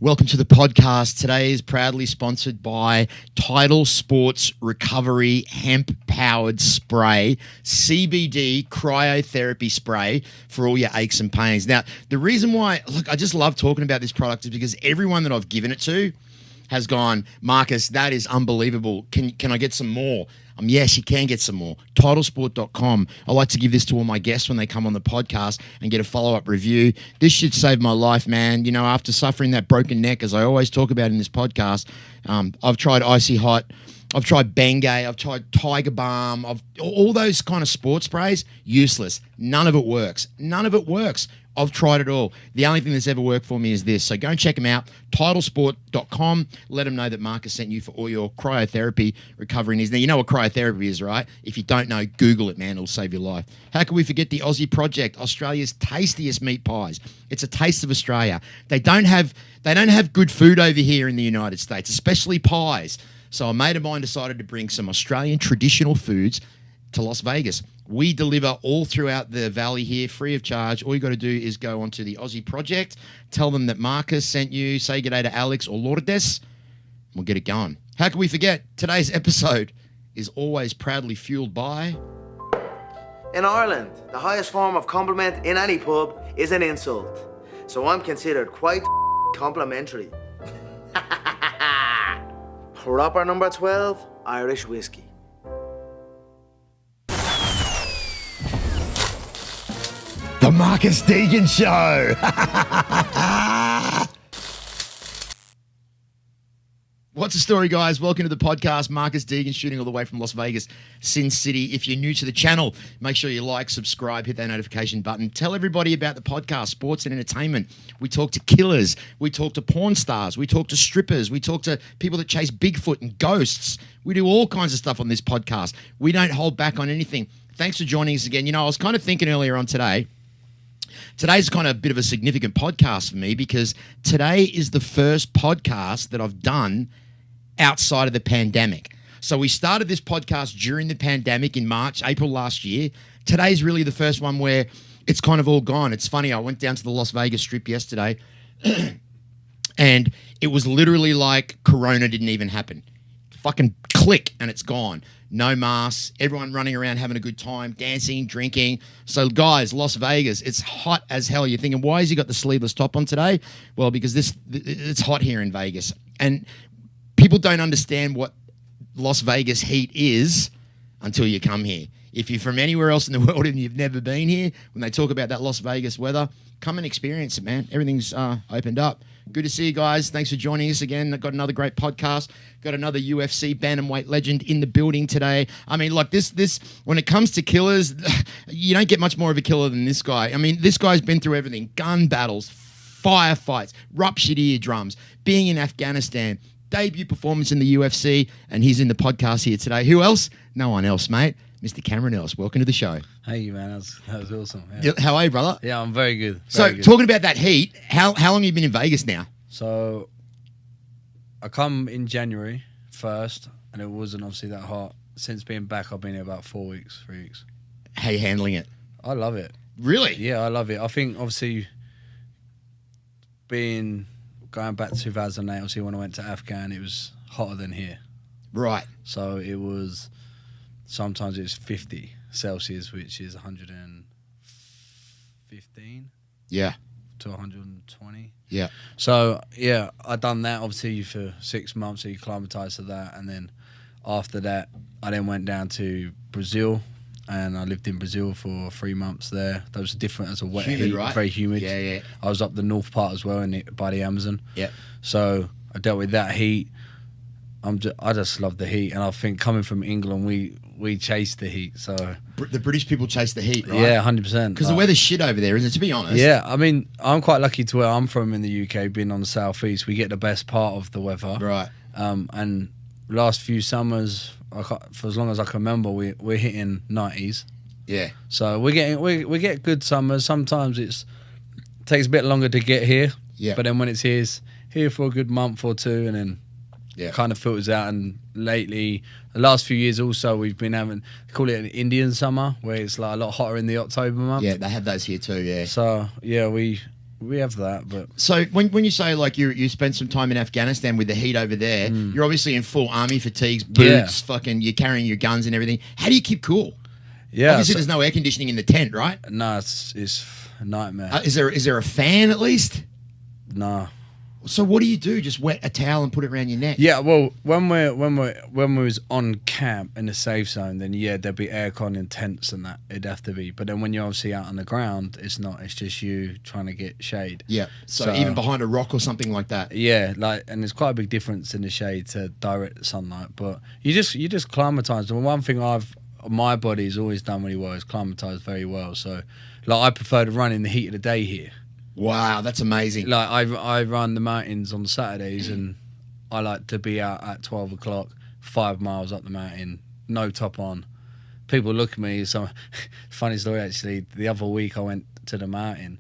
Welcome to the podcast. Today is proudly sponsored by Tidal Sports Recovery Hemp-Powered Spray, CBD cryotherapy spray for all your aches and pains. Now, the reason why, look, I just love talking about this product is because everyone that I've given it to has gone, Marcus, that is unbelievable. Can I get some more? Yes, you can get some more. Titlesport.com. I like to give this to all my guests when they come on the podcast and get a follow-up review. This should save my life, man. You know, after suffering that broken neck, as I always talk about in this podcast, I've tried Icy Hot, I've tried Bengay, I've tried Tiger Balm, all those kind of sports sprays, useless. None of it works. None of it works. I've tried it all. The only thing that's ever worked for me is this. So go and check them out, titlesport.com. Let them know that Marcus sent you for all your cryotherapy recovery needs. Now, you know what cryotherapy is, right? If you don't know, Google it, man. It'll save your life. How can we forget the Aussie Project, Australia's tastiest meat pies? It's a taste of Australia. They don't have good food over here in the United States, especially pies. So a mate of mine decided to bring some Australian traditional foods to Las Vegas. We deliver all throughout the valley here, free of charge. All you got to do is go onto the Aussie Project, tell them that Marcus sent you, say g'day to Alex or Lourdes, and we'll get it going. How can we forget? Today's episode is always proudly fueled by... In Ireland, the highest form of compliment in any pub is an insult. So I'm considered quite complimentary. Proper number 12, Irish whiskey. The Marcus Deegan Show. What's the story, guys? Welcome to the podcast. Marcus Deegan shooting all the way from Las Vegas, Sin City. If you're new to the channel, make sure you like, subscribe, hit that notification button. Tell everybody about the podcast, sports and entertainment. We talk to killers. We talk to porn stars. We talk to strippers. We talk to people that chase Bigfoot and ghosts. We do all kinds of stuff on this podcast. We don't hold back on anything. Thanks for joining us again. You know, I was kind of thinking earlier on today, today's kind of a bit of a significant podcast for me because today is the first podcast that I've done outside of the pandemic. So we started this podcast during the pandemic in April last year. Today's really the first one where it's kind of all gone. It's funny, I went down to the Las Vegas Strip yesterday and it was literally like Corona didn't even happen. Fucking click and it's gone. No masks, everyone running around having a good time, dancing, drinking. So guys, Las Vegas, it's hot as hell. You're thinking, why has he got the sleeveless top on today? Well, because it's hot here in Vegas. And people don't understand what Las Vegas heat is until you come here. If you're from anywhere else in the world and you've never been here, when they talk about that Las Vegas weather, come and experience it, man. Everything's opened up. Good to see you guys. Thanks for joining us again. I've got another great podcast. Got another UFC bantamweight legend in the building today. I mean, like this, when it comes to killers, you don't get much more of a killer than this guy. I mean, this guy's been through everything. Gun battles, firefights, ruptured eardrums, being in Afghanistan, debut performance in the UFC, and he's in the podcast here today. Who else? No one else, mate. Mr. Cameron Ellis, welcome to the show. Hey, man, that was awesome. Yeah. How are you, brother? Yeah, I'm very good. Talking about that heat, how long have you been in Vegas now? So, I come in January 1st, and it wasn't obviously that hot. Since being back, I've been here about 4 weeks, 3 weeks. How are you handling it? I love it. Really? Yeah, I love it. I think, obviously, going back to 2008, obviously, when I went to Afghan, it was hotter than here. Right. So, sometimes it's 50 Celsius, which is 115 yeah, to 120. Yeah. So, yeah, I done that, obviously, for 6 months, so you acclimatise to that. And then after that, I then went down to Brazil, and I lived in Brazil for 3 monps there. That was different as a wet humid, heat, right? Very humid. Yeah, yeah. I was up the north part as well, by the Amazon. Yeah. So I dealt with that heat. I just love the heat, and I think coming from England, we chase the heat. So the British people chase the heat, right? Yeah, 100%. Because the weather's shit over there, isn't it? To be honest. Yeah, I mean, I'm quite lucky to where I'm from in the UK, being on the southeast. We get the best part of the weather, right? And last few summers, for as long as I can remember, we're hitting 90s. Yeah. So we get good summers. Sometimes it takes a bit longer to get here. Yeah. But then when it's here for a good month or two, and then kind of filters out. And lately, the last few years also, we've been having, they call it an Indian summer, where it's like a lot hotter in the October month. Yeah, they have those here too, yeah. So, yeah, we have that, but So when you say like you spent some time in Afghanistan with the heat over there, you're obviously in full army fatigues, boots, fucking, you're carrying your guns and everything. How do you keep cool? yeah. Obviously, there's no air conditioning in the tent, right? No, it's a nightmare. Is there a fan at least? No. So what do you do? Just wet a towel and put it around your neck? Yeah, well, when we was on camp in the safe zone, then yeah, there'd be aircon in tents and that. It'd have to be. But then when you're obviously out on the ground, it's not. It's just you trying to get shade. Yeah. So even behind a rock or something like that. Yeah, like, and there's quite a big difference in the shade to direct sunlight. But you just climatise. And one thing my body's always done really well is climatise very well. So, like, I prefer to run in the heat of the day here. Wow, that's amazing. Like, I run the mountains on Saturdays, and I like to be out at 12 o'clock, 5 miles up the mountain, no top on. People look at me. So, funny story actually. The other week I went to the mountain,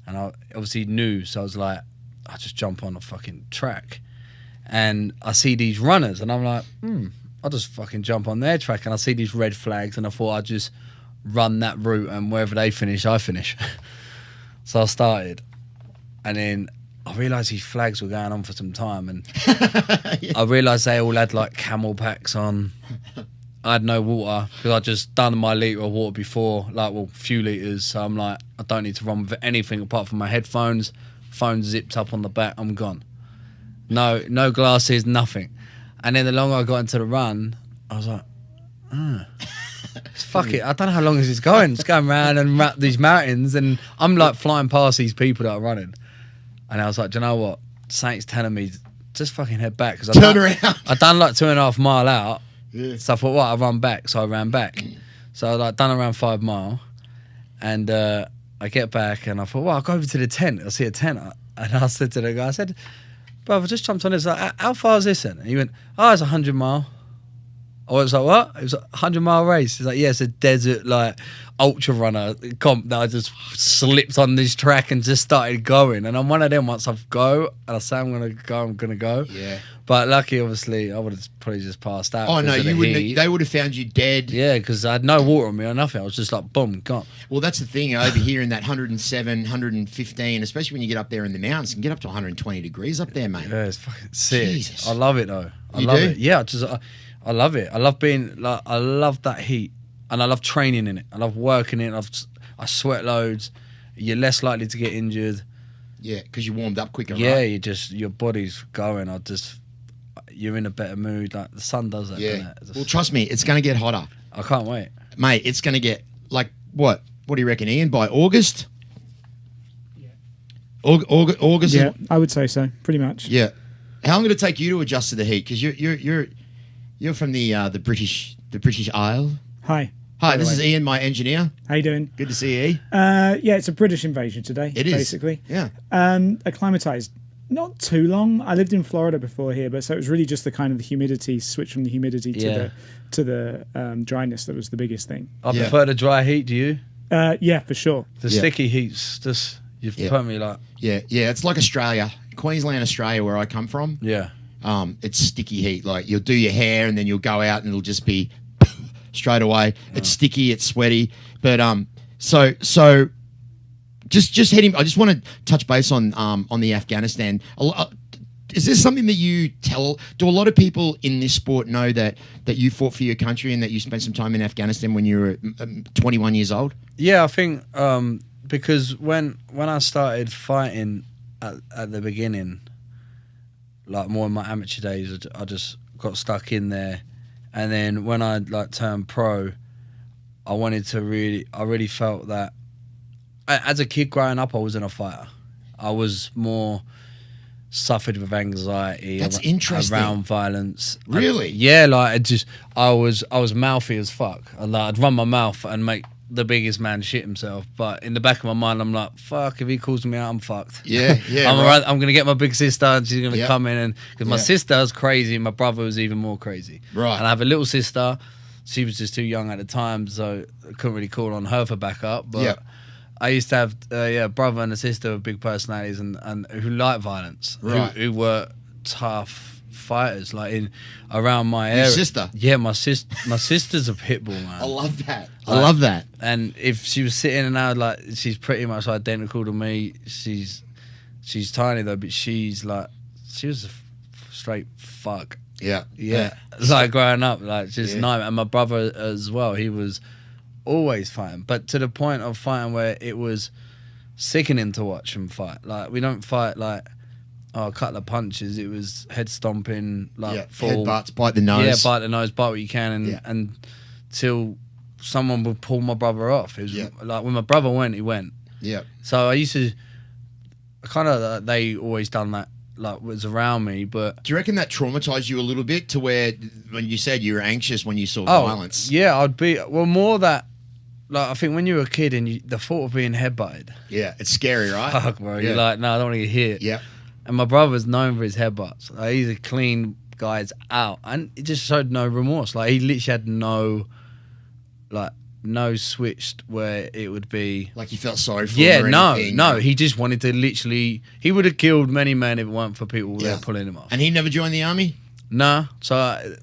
and I obviously knew, so I was like, I just jump on a fucking track, and I see these runners, and I'm like, I'll just fucking jump on their track, and I see these red flags, and I thought I'd just run that route, and wherever they finish, I finish. So I started, and then I realised these flags were going on for some time, and I realised they all had like camel packs on. I had no water because I just done my litre of water before, like, well, a few litres. So I'm like, I don't need to run with anything apart from my headphones. Phone zipped up on the back, I'm gone. No glasses, nothing. And then the longer I got into the run, I was like, fuck it. I don't know how long this is going. It's going round and round these mountains, and I'm like flying past these people that are running. And I was like, do you know what? Saint's telling me, just fucking head back. Cause Turn around. I done like 2.5 mile out. Yeah. So I thought, I run back. So I ran back. So I like done around 5 mile. And I get back and I thought, I'll go over to the tent. I see a tent. And I said to the guy, I said, brother, I just jumped on this. Like, how far is this then? And he went, it's 100 mile. I was like, what? It was a 100-mile race. He's like, yeah, it's a desert, like, ultra runner comp that I just slipped on this track and just started going. And I'm one of them, once I go and I say I'm going to go. Yeah. But lucky, obviously, I would have probably just passed out. Oh, no, you wouldn't. They would have found you dead. Yeah, because I had no water on me or nothing. I was just like, boom, gone. Well, that's the thing over here in that 107, 115, especially when you get up there in the mountains, you can get up to 120 degrees up there, mate. Yeah, it's fucking sick. Jesus. I love it, though. I You love do? it. Yeah, I love it. I love being like, I love that heat, and I love training in it. I love working in it. I sweat loads. You're less likely to get injured. Yeah, because you warmed up quicker, Yeah, right? your body's going. You're in a better mood. Like, the sun does that. Yeah. Doesn't it? Well, trust me, it's going to get hotter. I can't wait. Mate, it's going to get, like, what? What do you reckon, Ian? By August? Yeah. August? Yeah, I would say so, pretty much. Yeah. How long did it take you to adjust to the heat? Because you're from the British Isle. Hi. Hi, this is Ian, my engineer. How you doing? Good to see you, E. Yeah, it's a British invasion today. It is. Basically. Yeah. Acclimatized. Not too long. I lived in Florida before here, but so it was really just the kind of the humidity, switch from the humidity to the dryness that was the biggest thing. I prefer the dry heat. Do you? Yeah, for sure. The sticky heat's just, you've put me like... Yeah, it's like Australia. Queensland, Australia, where I come from. Yeah. It's sticky heat. Like, you'll do your hair and then you'll go out and it'll just be straight away. It's sticky, it's sweaty. But so just heading. I just want to touch base on the Afghanistan. Is this something that you tell? Do a lot of people in this sport know that you fought for your country and that you spent some time in Afghanistan when you were 21 years old? Yeah, I think because when I started fighting at the beginning, like more in my amateur days, I just got stuck in there, and then when I like turned pro, I really felt that as a kid growing up, I wasn't a fighter. I was more suffered with anxiety. That's interesting. Around violence. Really? I was mouthy as fuck. I'd run my mouth and make the biggest man shit himself, but in the back of my mind I'm like, fuck, if he calls me out, I'm fucked. Yeah. I'm gonna get my big sister and she's gonna come in, and because my sister's crazy and my brother was even more crazy, right? And I have a little sister. She was just too young at the time, so I couldn't really call on her for backup, but I used to have a brother and a sister with big personalities and who liked violence, right? Who were tough fighters, like around my area. Your sister? Yeah, my sister's a pit bull, man. I love that. I love that. And if she was sitting and out, like, she's pretty much identical to me. She's She's tiny though, but she was a straight fuck. Yeah. Like growing up, like just Yeah. nightmare. And my brother as well, he was always fighting, but to the point of fighting where it was sickening to watch him fight. Like we don't fight like a couple of punches. It was head stomping, like full headbutts, bite the nose. Yeah, bite the nose, bite what you can, and till someone would pull my brother off. It was like when my brother went, he went. Yeah. So I used to kind of they always done that, like was around me. But Do you reckon that traumatized you a little bit to where when you said you were anxious when you saw violence? Yeah, I'd be more that. Like I think when you were a kid and the thought of being headbutted. Yeah, it's scary, right? Fuck, bro. Yeah. You're like, no, I don't want to get hit. Yeah. And my brother's known for his headbutts. Like, he's a clean guys out, and it just showed no remorse. Like he literally had no switched where it would be Like you felt sorry for him or anything? no. He just wanted to literally. He would have killed many men if it weren't for people there pulling him off. And he never joined the army? Nah. So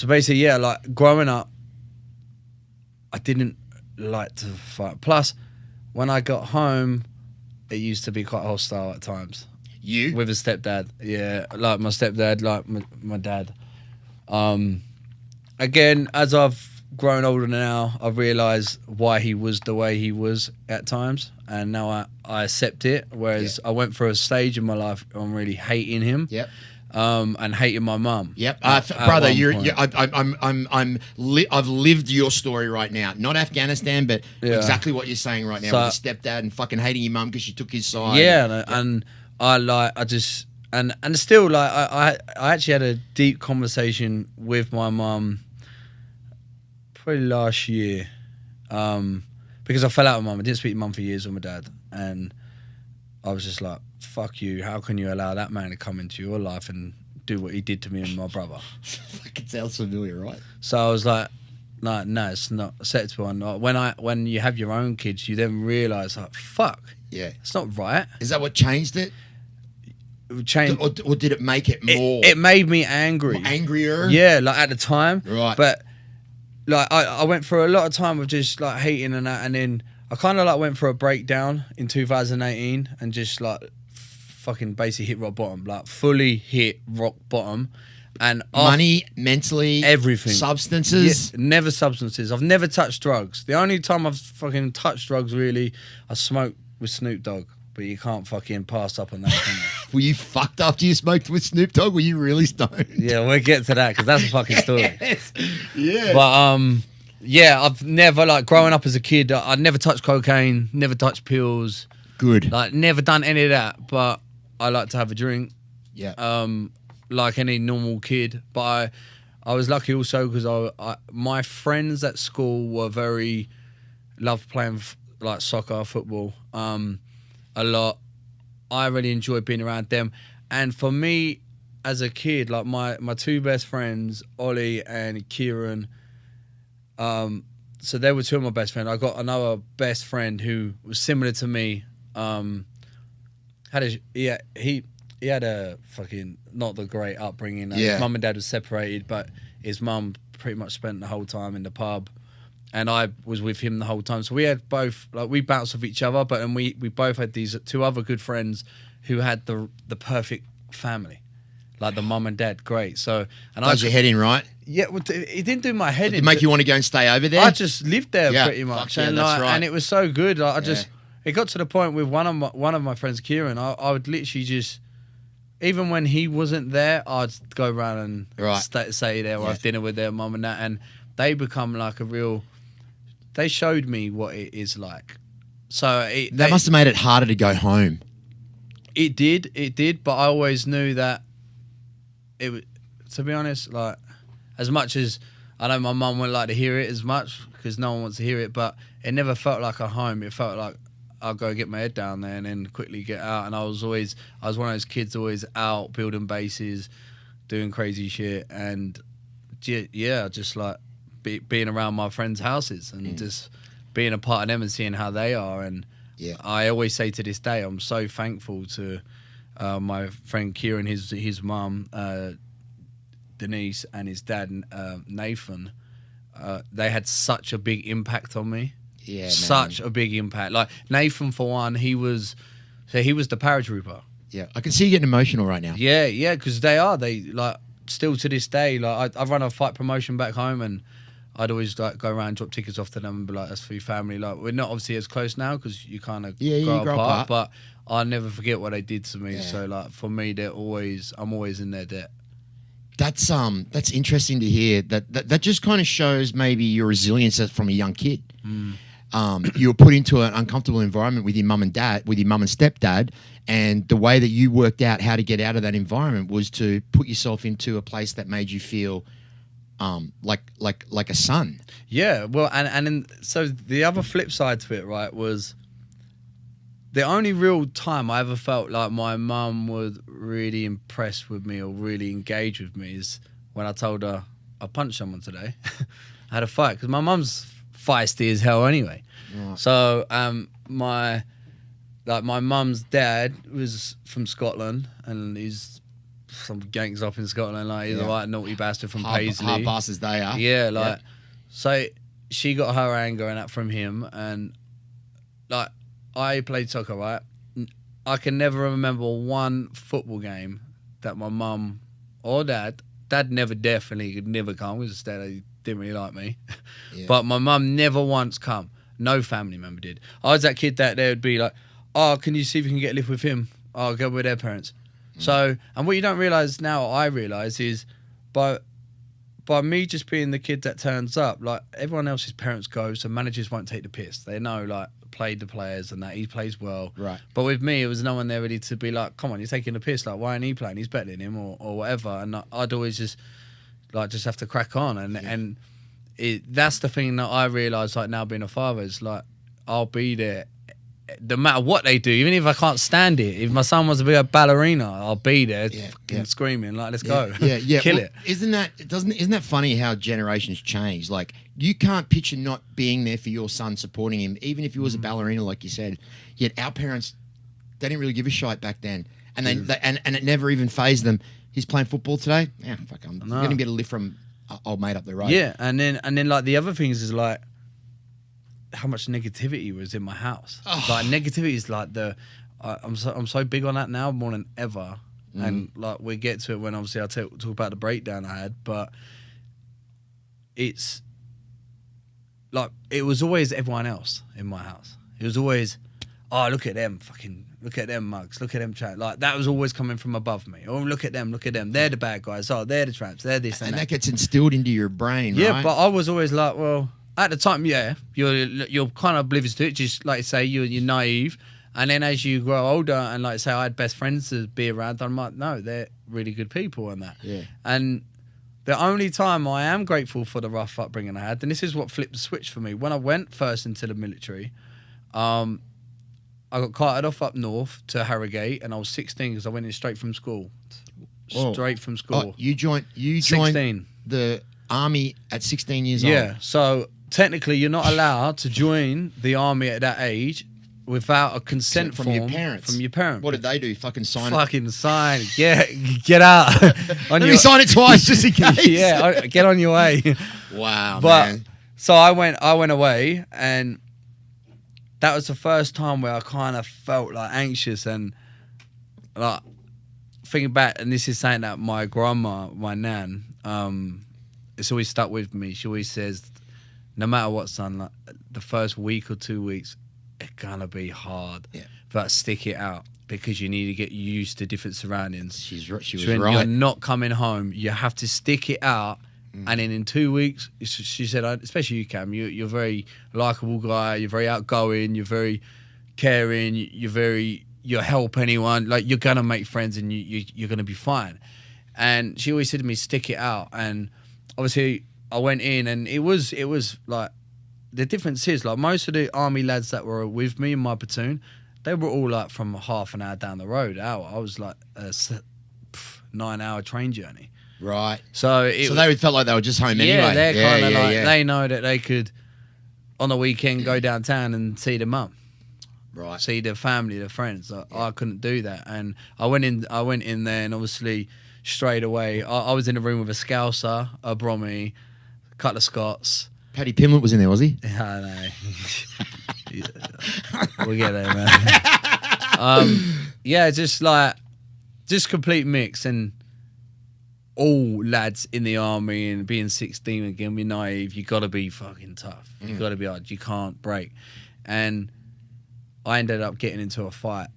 basically, like growing up, I didn't like to fight. Plus, when I got home, it used to be quite hostile at times. You? With a stepdad. Yeah, like my stepdad, like my dad. Again, as I've grown older now, I've realised why he was the way he was at times. And now I accept it. Whereas I went through a stage in my life where I'm really hating him. Yep. And hating my mum. Yep, brother, I've lived your story right now. Not Afghanistan, but exactly what you're saying right now with your stepdad and fucking hating your mum because she took his side. Yeah, and still like I actually had a deep conversation with my mum probably last year, because I fell out with mum. I didn't speak to mum for years with my dad, and I was just like, fuck you, how can you allow that man to come into your life and do what he did to me and my brother? Fucking sounds familiar, right? So I was like, no, it's not acceptable. And when you have your own kids, you then realise, like, fuck, it's not right. Is that what changed it? Changed, or did it make it more? It made me angry. More angrier? Yeah, like at the time. Right. But like I went through a lot of time of just like hating and that, and then I kind of like went for a breakdown in 2018 and just like fucking basically hit rock bottom, like fully hit rock bottom. And money, mentally, everything, substances. Yeah, never substances. I've never touched drugs. The only time I've fucking touched drugs really, I smoked with Snoop Dogg. But you can't fucking pass up on that, can you? Were you fucked after you smoked with Snoop Dogg? Were you really stoned? Yeah, we'll get to that because that's a fucking story. Yes. Yeah. But yeah, I've never, like, growing up as a kid, I'd never touched cocaine, never touched pills. Good. Like, never done any of that. But I like to have a drink. Yeah. Like any normal kid. But I was lucky also because my friends at school were loved playing like soccer, football. A lot. I really enjoyed being around them. And for me, as a kid, like my two best friends, Ollie and Kieran, so they were two of my best friends. I got another best friend who was similar to me. He had a fucking not the great upbringing. His mum and dad was separated, but his mum pretty much spent the whole time in the pub. And I was with him the whole time. So we had both, like, we bounced off each other, but we both had these two other good friends who had the perfect family. Like the mum and dad, great. So, and Does your head in, right? Yeah, well, it didn't do my head in. Did it make you want to go and stay over there? I just lived there pretty much. Yeah, and that's right. And it was so good. It got to the point with one of my friends, Kieran, I would literally just, even when he wasn't there, I'd go around and stay there or have dinner with their mum and that. And they become like a real... They showed me what it is like. So that must have made it harder to go home. It did, but I always knew that it would, to be honest, like, as much as I know my mum wouldn't like to hear it as much because no one wants to hear it, but it never felt like a home. It felt like I'll go get my head down there and then quickly get out. And I was one of those kids always out building bases, doing crazy shit, and just like being around my friends' houses and just being a part of them and seeing how they are. And I always say to this day, I'm so thankful to my friend Kieran, his mum, Denise, and his dad, Nathan. They had such a big impact on me. Yeah, such man. a big impact. Like Nathan, for one, he was the paratrooper. Yeah, I can see you getting emotional right now. Yeah, because they like still to this day. Like I run a fight promotion back home, and I'd always like go around, drop tickets off to them, and be like, "That's for your family." Like we're not obviously as close now because you kind of grow apart, but I'll never forget what they did to me. Yeah. So like for me, I'm always in their debt. That's interesting to hear. That just kind of shows maybe your resilience from a young kid. You were put into an uncomfortable environment with your mum and stepdad, and the way that you worked out how to get out of that environment was to put yourself into a place that made you feel like a son. Yeah, well, so the other flip side to it, right, was the only real time I ever felt like my mum was really impressed with me or really engaged with me is when I told her I punched someone today. I had a fight because my mum's feisty as hell anyway. Right. So my mum's dad was from Scotland, and he's some gangs up in Scotland. Like he's a right naughty bastard from Paisley. Hard bastards they are. Yeah, like so she got her anger and that from him, and like I played soccer, right? I can never remember one football game that my mum or dad definitely could never come because his dad didn't really like me. Yeah. But my mum never once come. No family member did. I was that kid that they would be like, "Oh, can you see if you can get a lift with him? Oh, I'll go with their parents." So, and what you don't realise now, I realise, is by me just being the kid that turns up, like everyone else's parents go, so managers won't take the piss. They know, like, played the players and that he plays well. Right. But with me, it was no one there ready to be like, "Come on, you're taking the piss. Like, why ain't he playing? He's better than him," or whatever. And I'd always just have to crack on. And that's the thing that I realise, like now being a father, is like I'll be there. No matter what they do, even if I can't stand it, if my son wants to be a ballerina, I'll be there, screaming like, "Let's go, kill it!" Isn't that funny how generations change? Like you can't picture not being there for your son, supporting him, even if he was a ballerina, like you said. Yet our parents, they didn't really give a shit back then, and and it never even fazed them. He's playing football today. Yeah, fuck, I'm going to get a lift from old mate up the road. Yeah, and then like the other things is like how much negativity was in my house. Like negativity is like I'm so big on that now more than ever. And like we get to it when obviously I talk about the breakdown I had, but it's like it was always everyone else in my house. It was always, "Oh, look at them mugs, look at them tramps." Like that was always coming from above me. "Oh, look at them, they're the bad guys. Oh, they're the tramps, they're this and that." That gets instilled into your brain, right? Yeah, but I was always like, well, at the time, you're kind of oblivious to it. Just like you say, you're naive, and then as you grow older, and like say, I had best friends to be around. I'm like, no, they're really good people, and that. Yeah. And the only time I am grateful for the rough upbringing I had, and this is what flipped the switch for me. When I went first into the military, I got carted off up north to Harrogate, and I was 16 because I went in straight from school. Straight from school. Oh, you joined 16. The army at 16 years old. Yeah. So technically, you're not allowed to join the army at that age without a consent from form your parents. From your parents. What did they do? Fucking sign it? Fucking sign it. Get out. Let me sign it twice just in case. Yeah, get on your way. Wow, man. So I went away, and that was the first time where I kind of felt like anxious and like thinking back. And this is something that my grandma, my nan, it's always stuck with me. She always says, no matter what, son, like the first week or 2 weeks, it's gonna be hard. Yeah. But stick it out because you need to get used to different surroundings. She was when right. You're not coming home. You have to stick it out. And then in 2 weeks, she said, especially you, Cam, you're a very likable guy. You're very outgoing. You're very caring. You help anyone. Like you're gonna make friends and you're gonna be fine. And she always said to me, stick it out. And obviously, I went in, and it was like the difference is like most of the army lads that were with me in my platoon, they were all like from half an hour down the road. I was like a 9-hour train journey. Right. So they felt like they were just home anyway. Yeah, they're kind of like they know that they could on a weekend go downtown and see their mum. Right. See their family, their friends. I couldn't do that, and I went in there, and obviously straight away I was in a room with a Scouser, a Brommy, a couple of Scots, Paddy Pimblett was in there, was he? I know. We'll get there, man. Yeah, just complete mix, and all lads in the army, and being 16 again, be naive. You got to be fucking tough. You got to be hard. You can't break. And I ended up getting into a fight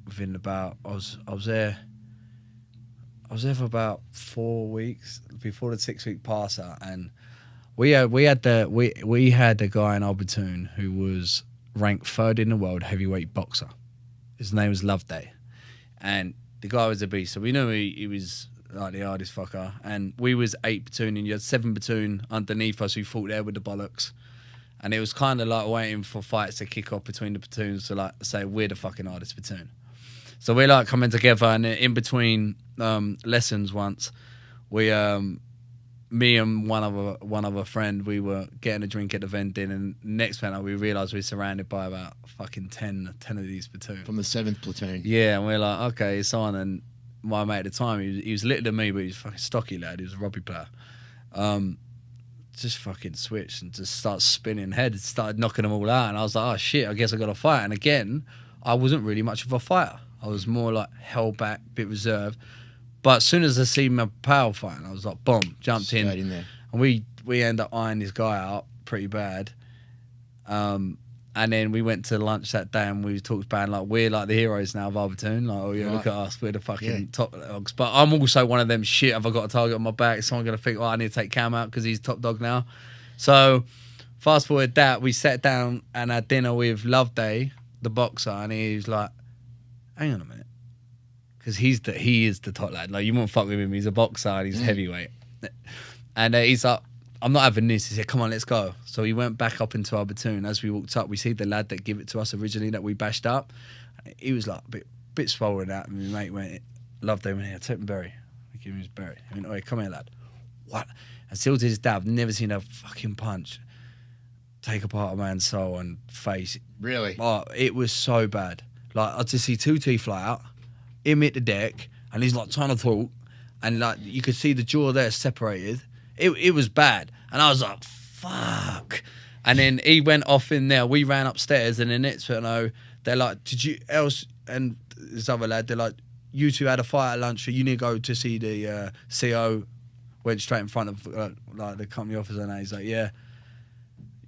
within about. I was there for about 4 weeks before the 6-week pass out, and we had a guy in our platoon who was ranked 3rd in the world heavyweight boxer. His name was Loveday, and the guy was a beast. So we knew he was like the hardest fucker. And we was 8 platoon, and you had 7 platoon underneath us who fought there with the bollocks. And it was kind of like waiting for fights to kick off between the platoons to like say we're the fucking hardest platoon. So we're like coming together, and in between lessons once, me and one other friend, we were getting a drink at the vending, and next minute we realised we were surrounded by about fucking 10 of these platoons. From the 7th platoon. Yeah, and we're like, okay, it's on. And my mate at the time, he was littler than me, but he was a fucking stocky lad. He was a rugby player. Just fucking switched and just started spinning heads, started knocking them all out. And I was like, oh shit, I guess I got to fight. And again, I wasn't really much of a fighter. I was more like held back, bit reserved. But as soon as I see my pal fighting, I was like, boom, jumped in there. And we end up eyeing this guy out pretty bad. And then we went to lunch that day, and we talked about like we're like the heroes now of our platoon. Like, oh yeah, right. Look at us, we're the fucking top dogs. But I'm also one of them. Shit, have I got a target on my back? Is someone gonna think, oh, I need to take Cam out because he's top dog now? So fast forward that, we sat down and had dinner with Loveday, the boxer, and he was like, hang on a minute. Because he is the top lad. Like, you won't fuck with him. He's a boxer and he's heavyweight. And he's like, I'm not having this. He said, come on, let's go. So he went back up into our platoon. As we walked up, we see the lad that gave it to us originally that we bashed up. He was like a bit swollen out. And my mate went, Loveday went here, take him berry. I give him his berry. I went, oh, come here, lad. What? And still to this day, I've never seen a fucking punch take apart a man's soul and face. Really? Oh, it was so bad. Like, I just see 2 teeth fly out. Him hit the deck, and he's like trying to talk, and like you could see the jaw there separated. It was bad, and I was like, fuck. And then he went off in there. We ran upstairs, and then next you know, they're like, did you else? And this other lad, they're like, you two had a fight at lunch, so you need to go to see the CO. Went straight in front of like the company officer, and he's like, yeah,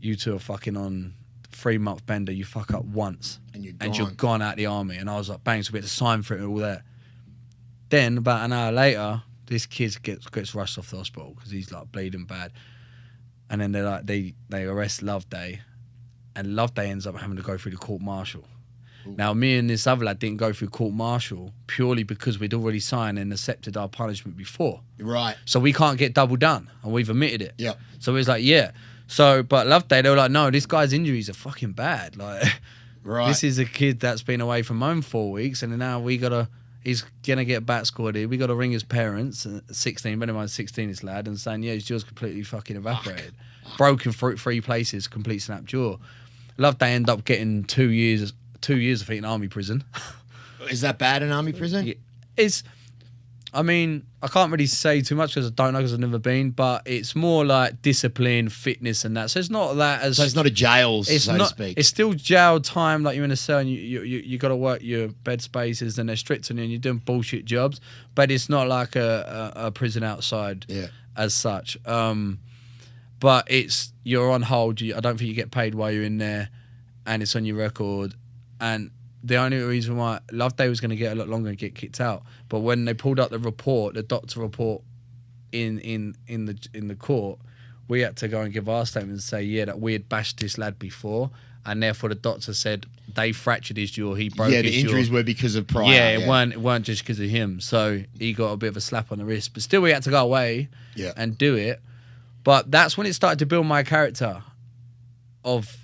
you two are fucking on 3-month bender. You fuck up once, and you're gone out the army. And I was like, bang, so we had to sign for it and all that. Then about an hour later, this kid gets rushed off the hospital because he's like bleeding bad. And then they're like, they arrest Loveday, and Loveday ends up having to go through the court martial. Now, me and this other lad didn't go through court martial purely because we'd already signed and accepted our punishment before. Right. So we can't get double done, and we've admitted it. Yep. So it was like, yeah. So, but Loveday, they were like, no, this guy's injuries are fucking bad. Like, right. This is a kid that's been away from home 4 weeks, and now he's gonna get back scored here. We gotta ring his parents, 16, bear in mind 16, this lad, and saying, yeah, his jaw's completely fucking evaporated. Broken through 3 places, complete snap jaw. Loveday ended up getting 2 years, I think, in army prison. Is that bad in army prison? Yeah, I mean, I can't really say too much because I don't know, because I've never been, but it's more like discipline, fitness, and that. So it's not that as... So it's not a jail, so to speak. It's still jail time, like you're in a cell and you got to work your bed spaces and they're strict on you and you're doing bullshit jobs, but it's not like a prison outside as such. But you're on hold. I don't think you get paid while you're in there, and it's on your record. And the only reason why Loveday was going to get a lot longer and get kicked out, but when they pulled out the report, the doctor report in the court, we had to go and give our statement and say, yeah, that we had bashed this lad before, and therefore the doctor said they fractured his jaw, he broke his jaw. Yeah, the injuries were because of prior. Yeah, it weren't just because of him. So he got a bit of a slap on the wrist, but still we had to go away and do it. But that's when it started to build my character of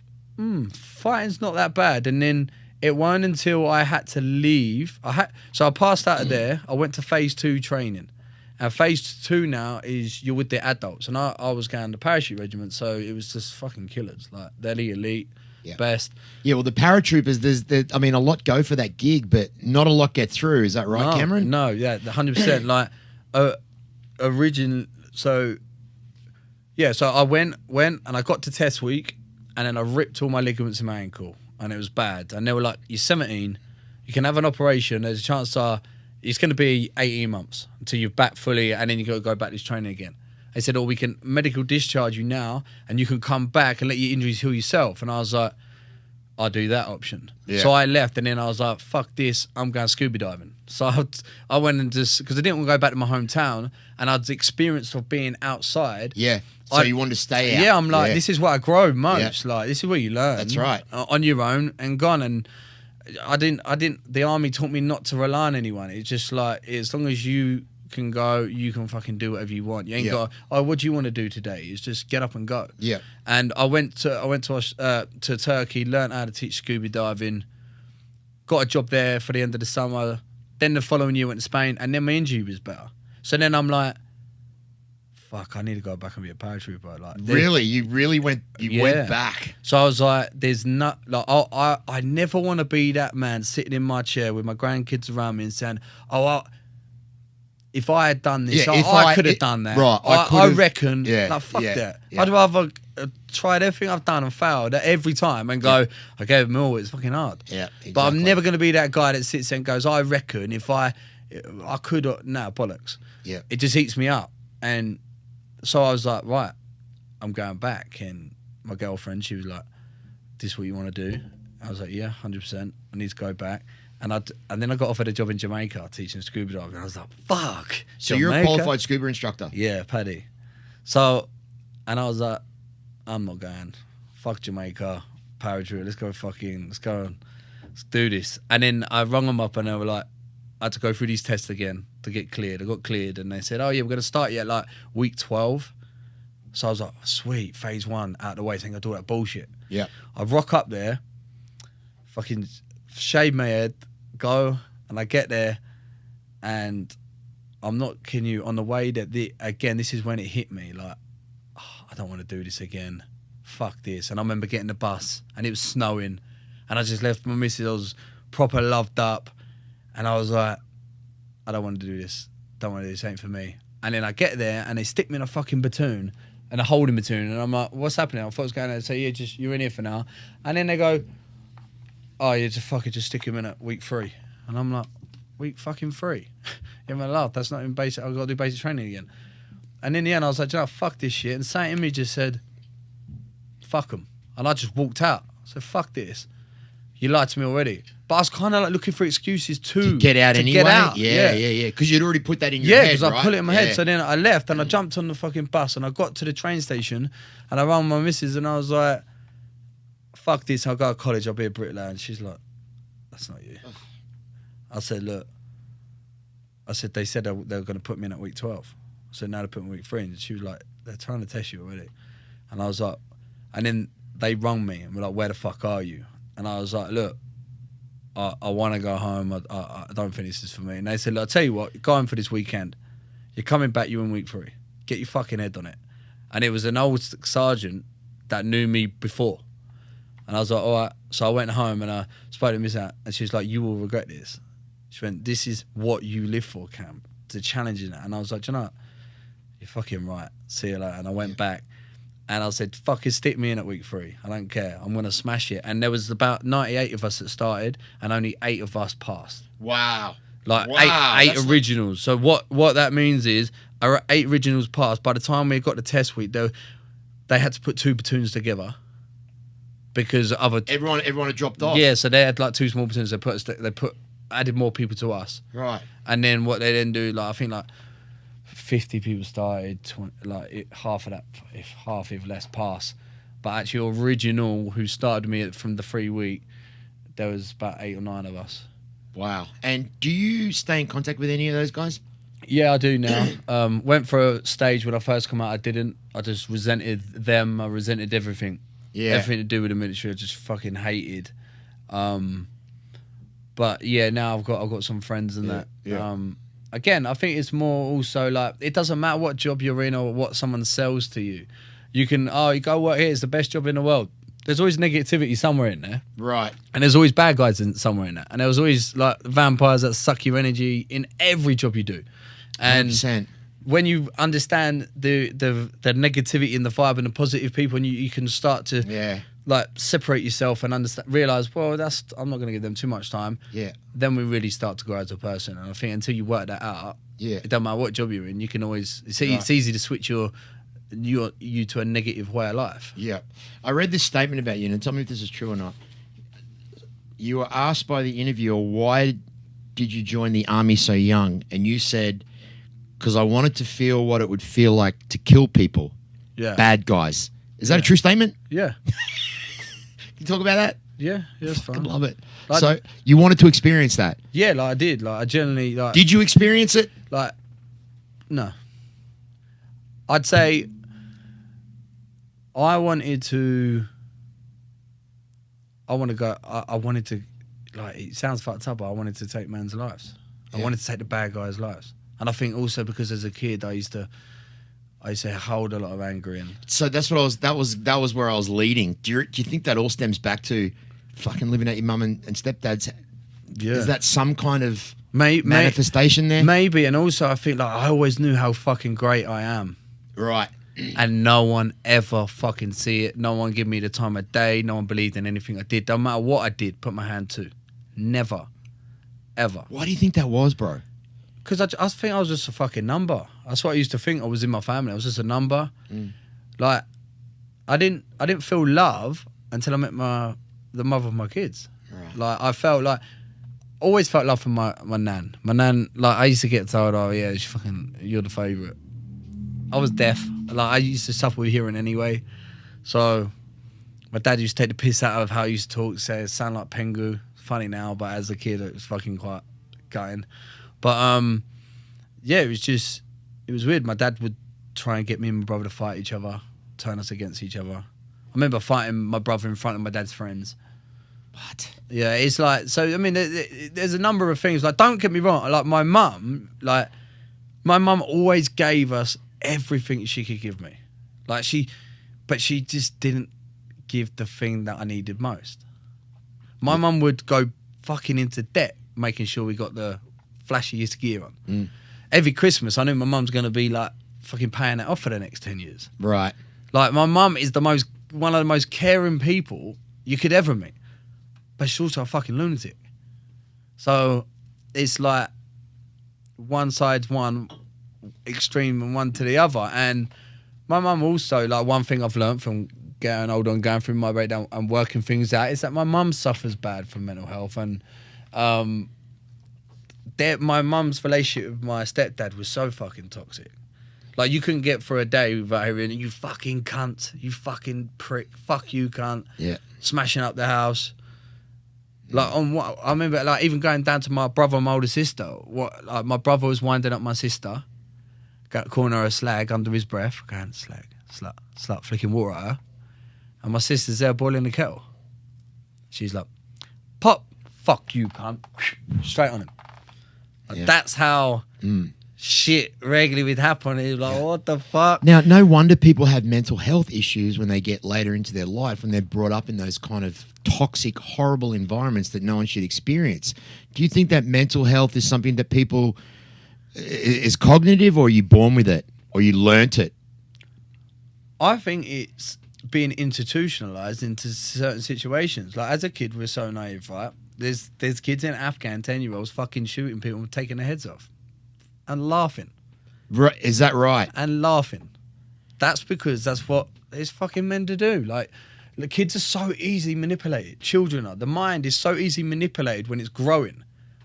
fighting's not that bad. And then it wasn't until I had to leave. So I passed out of there. I went to phase 2 training. And phase 2 now is you're with the adults. And I was going to parachute regiment, so it was just fucking killers. Like, they're the elite, best. Yeah, well, the paratroopers, there's a lot go for that gig, but not a lot get through. Is that right, Cameron? No, yeah, 100%. Like, so Yeah, so I went and I got to test week, and then I ripped all my ligaments in my ankle, and it was bad. And they were like, "You're 17, you can have an operation. There's a chance it's going to be 18 months until you're back fully, and then you got to go back to this training again." They said, "We can medical discharge you now, and you can come back and let your injuries heal yourself." And I was like, "I'll do that option." Yeah. So I left, and then I was like, "Fuck this, I'm going scuba diving." So I went and just, because I didn't want to go back to my hometown, and I'd experienced of being outside. Yeah. So you wanted to stay out. Yeah, I'm like, this is what I grow most. Yeah. Like, this is where you learn. That's right. On your own and gone. And I didn't. The army taught me not to rely on anyone. It's just like, as long as you can go, you can fucking do whatever you want. You ain't got, what do you want to do today? It's just get up and go. Yeah. And I went to Turkey, learned how to teach scuba diving, got a job there for the end of the summer. Then the following year went to Spain, and then my injury was better. So then I'm like, fuck, I need to go back and be a paratrooper. Like, really, you really went. You went back. So I was like, "There's not like I never want to be that man sitting in my chair with my grandkids around me and saying, if I had done this, I could have done that. Right, I reckon. Yeah, like, fuck that. Yeah. I'd rather tried everything I've done and failed every time and go, I gave them all. It's fucking hard. Yeah, exactly. But I'm never going to be that guy that sits there and goes, I reckon if I could, bollocks. Yeah. It just eats me up. And so I was like, right, I'm going back. And my girlfriend, she was like, this is what you want to do? I was like, yeah, 100%. I need to go back. And then I got offered a job in Jamaica teaching scuba diving. And I was like, fuck. So Jamaica? you're a qualified scuba instructor? Yeah, Paddy. So, and I was like, I'm not going. Fuck Jamaica, paratrooper. Let's do this. And then I rung them up and they were like, I had to go through these tests again to get cleared. I got cleared and they said, oh yeah, we're going to start you at like week 12. So I was like, sweet, phase 1 out of the way, thinking I do all that bullshit. Yeah. I rock up there, fucking shave my head, go, and I get there, and I'm not kidding you, on the way that again, this is when it hit me, like, I don't want to do this again. Fuck this. And I remember getting the bus, and it was snowing, and I just left my missus. I was proper loved up, and I was like, I don't want to do this. Don't want to do this. Ain't for me. And then I get there, and they stick me in a fucking platoon, and a holding platoon, and I'm like, what's happening? I thought I was going there to say, yeah, you're in here for now. And then they go, oh, you just stick him in at week 3. And I'm like, week fucking 3? You're my laugh. That's not even basic. I've got to do basic training again. And in the end, I was like, fuck this shit. And something in me just said, fuck them. And I just walked out. I said, fuck this. You lied to me already. But I was kind of like looking for excuses to get out anyway. Get out. Yeah. Because you'd already put that in your head, because right? I put it in my head. So then I left and I jumped on the fucking bus and I got to the train station and I rang my missus and I was like, fuck this, I'll go to college, I'll be a bricklayer. And she's like, that's not you. I said, look, they said they were going to put me in at week 12. So now they put me in week 3. And she was like, they're trying to test you already. And I was like, and then they rung me and were like, where the fuck are you? And I was like, look, I want to go home. I don't think this is for me. And they said, look, I'll tell you what, you're going for this weekend. You're coming back, you're in week 3. Get your fucking head on it. And it was an old sergeant that knew me before. And I was like, all right. So I went home and I spoke to Miss Out, and she was like, you will regret this. She went, this is what you live for, Cam, to challenging it. And I was like, you know what? You're fucking right. See you later. And I went back and I said, fucking stick me in at week 3. I don't care. I'm going to smash it. And there was about 98 of us that started and only 8 of us passed. Wow. Like wow. eight originals. So what that means is 8 originals passed. By the time we got to test week, they had to put 2 platoons together. Because everyone had dropped off. Yeah, so they had like 2 small platoons. They added more people to us. Right. And then what they then do, like I think like 50 people started, half of that, if less, pass. But actually, original who started me from the 3 week, there was about 8 or 9 of us. Wow. And do you stay in contact with any of those guys? Yeah, I do now. Went for a stage when I first come out. I didn't. I just resented them. I resented everything. Yeah. Everything to do with the military, I just fucking hated. But yeah, now I've got some friends and that. Yeah. Again, I think it's more also like, it doesn't matter what job you're in or what someone sells to you. You can, you go work here, it's the best job in the world. There's always negativity somewhere in there. Right. And there's always bad guys somewhere in there. And there's always like vampires that suck your energy in every job you do. And 100%. when you understand the negativity and the vibe and the positive people, and you can start to like separate yourself and understand, realize, well, I'm not going to give them too much time. Yeah. Then we really start to grow as a person. And I think until you work that out, it doesn't matter what job you're in, you can always, it's easy to switch you to a negative way of life. Yeah. I read this statement about you, and tell me if this is true or not. You were asked by the interviewer, why did you join the army so young? And you said, because I wanted to feel what it would feel like to kill people. Yeah. Bad guys. Is that a true statement? Yeah. Can you talk about that? Yeah, it's fine. I love it. Like, so you wanted to experience that? Yeah, like I did. Like I generally like. Did you experience it? Like, no. I'd say I wanted to go. I wanted to, like, it sounds fucked up, but I wanted to take men's lives. I wanted to take the bad guys' lives, and I think also because as a kid I used to hold a lot of anger in. So that's what I was. That was where I was leading. Do you think that all stems back to fucking living at your mum and stepdad's? Yeah. Is that some kind of manifestation there? Maybe, and also I think like I always knew how fucking great I am. Right. And no one ever fucking see it. No one give me the time of day. No one believed in anything I did. Don't matter what I did, put my hand to. Never. Ever. Why do you think that was, bro? Because I think I was just a fucking number. That's what I used to think. I was in my family. I was just a number. Like, I didn't feel love until I met the mother of my kids. Right. Like, I felt like, always felt love from my nan. My nan, like, I used to get told, oh yeah, you're the favourite. I was deaf. Like, I used to suffer with hearing anyway. So my dad used to take the piss out of how I used to talk, say it sound like Pengu. Funny now, but as a kid it was fucking quite gutting. But yeah, it was weird. My dad would try and get me and my brother to fight each other, turn us against each other. I remember fighting my brother in front of my dad's friends. What? Yeah, it's like, so I mean, there's a number of things. Like, don't get me wrong. Like my mum always gave us everything she could give me. Like but she just didn't give the thing that I needed most. My mum would go fucking into debt making sure we got the flashiest gear on. Every Christmas I knew my mum's going to be like fucking paying it off for the next 10 years. Right. Like, my mum is one of the most caring people you could ever meet, but she's also a fucking lunatic. So it's like one side's one extreme and one to the other. And my mum also, like, one thing I've learned from getting older and going through my breakdown and working things out is that my mum suffers bad from mental health. And my mum's relationship with my stepdad was so fucking toxic. Like, you couldn't get for a day without hearing, you fucking cunt, you fucking prick, fuck you cunt. Yeah. Smashing up the house. Like, on what I remember, like, even going down to my brother and my older sister. Like, my brother was winding up my sister, calling her a slag under his breath, going, slag, slut, flicking water at her. And my sister's there boiling the kettle. She's like, pop, fuck you cunt, straight on him. Like, that's how shit regularly would happen. It's like, what the fuck? Now, no wonder people have mental health issues when they get later into their life, when they're brought up in those kind of toxic, horrible environments that no one should experience. Do you think that mental health is something that people is cognitive, or are you born with it, or you learnt it? I think it's being institutionalized into certain situations. Like, as a kid, we're so naive, right? There's kids in Afghan 10-year-olds fucking shooting people and taking their heads off and laughing. Right? Is that right? And laughing. That's because that's what it's fucking meant to do. Like, the kids are so easily manipulated. Children are. The mind is so easily manipulated when it's growing,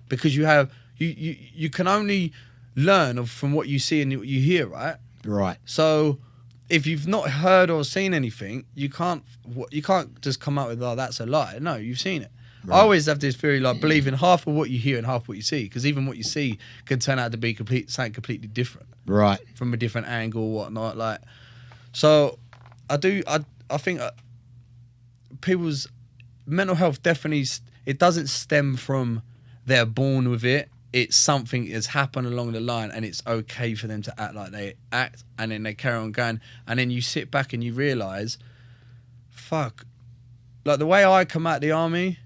because you can only learn from what you see and what you hear, right? Right. So if you've not heard or seen anything, you can't just come out with, oh, that's a lie. No, you've seen it. Right. I always have this theory, like, believing half of what you hear and half what you see, because even what you see can turn out to be something completely different. Right. From a different angle, whatnot. Like, so I think people's mental health definitely, it doesn't stem from they're born with it. It's something that's happened along the line, and it's okay for them to act like they act, and then they carry on going. And then you sit back and you realise, fuck, like, the way I come out the army,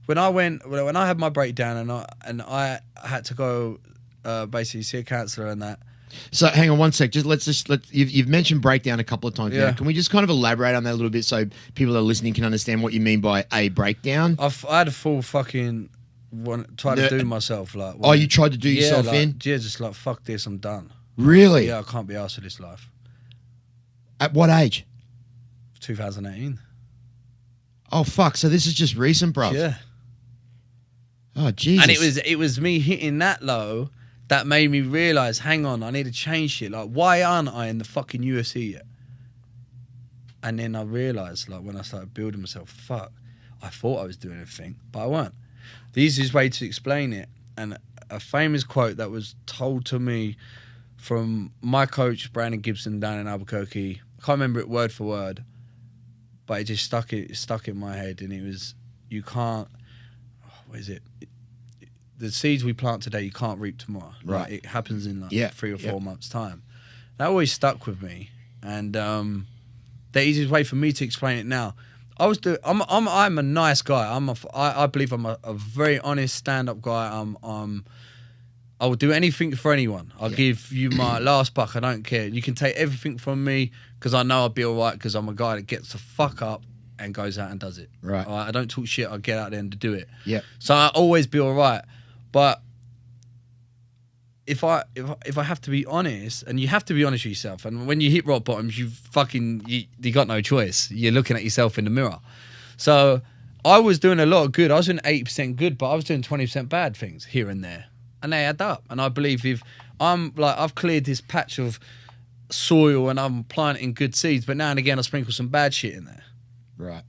when I had my breakdown and I had to go basically see a counsellor and that. So hang on one sec. You've mentioned breakdown a couple of times now. Can we just kind of elaborate on that a little bit so people that are listening can understand what you mean by a breakdown? I had a full fucking tried to do myself like. Oh, you tried to do yourself in? Yeah, just like fuck this, I'm done. Really? Yeah, I can't be arsed with this life. At what age? 2018. Oh fuck! So this is just recent, bro. Yeah. Oh Jesus! And it was me hitting that low that made me realise, hang on, I need to change shit. Like, why aren't I in the fucking UFC yet? And then I realised, like, when I started building myself, fuck, I thought I was doing everything, but I weren't. The easiest way to explain it, and a famous quote that was told to me from my coach, Brandon Gibson, down in Albuquerque. I can't remember it word for word, but it just stuck in my head, and it was, you can't, what is it? The seeds we plant today, you can't reap tomorrow. Right. Like, it happens in 3 or 4 months' time. That always stuck with me. And the easiest way for me to explain it now, I'm a nice guy. I believe I'm a very honest stand-up guy. I will do anything for anyone. I'll give you my last buck. I don't care. You can take everything from me because I know I'll be all right because I'm a guy that gets the fuck up and goes out and does it. Right. I don't talk shit. I get out there and do it. Yeah. So I always be all right. But if I have to be honest, and you have to be honest with yourself, and when you hit rock bottoms, you got no choice. You're looking at yourself in the mirror. So I was doing a lot of good. I was doing 80% good, but I was doing 20% bad things here and there, and they add up. And I believe if I've cleared this patch of soil and I'm planting good seeds, but now and again I sprinkle some bad shit in there. Right.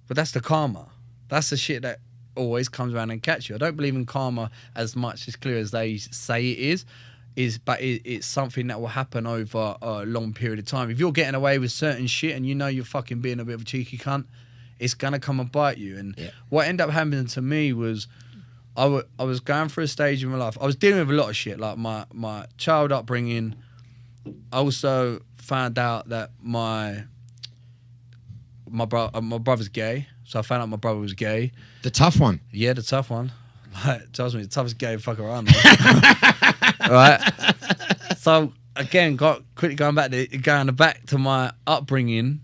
But that's the karma. That's the shit that always comes around and catch you. I don't believe in karma as much as clear as they say it is, but it's something that will happen over a long period of time. If you're getting away with certain shit and you know you're fucking being a bit of a cheeky cunt, it's gonna come and bite you. And what ended up happening to me was I was going through a stage in my life. I was dealing with a lot of shit, like my child upbringing. I also found out that my brother's gay. So I found out my brother was gay. The tough one. Yeah, the tough one. Like, tells me the toughest gay fuck around. Right? So again, going back to my upbringing.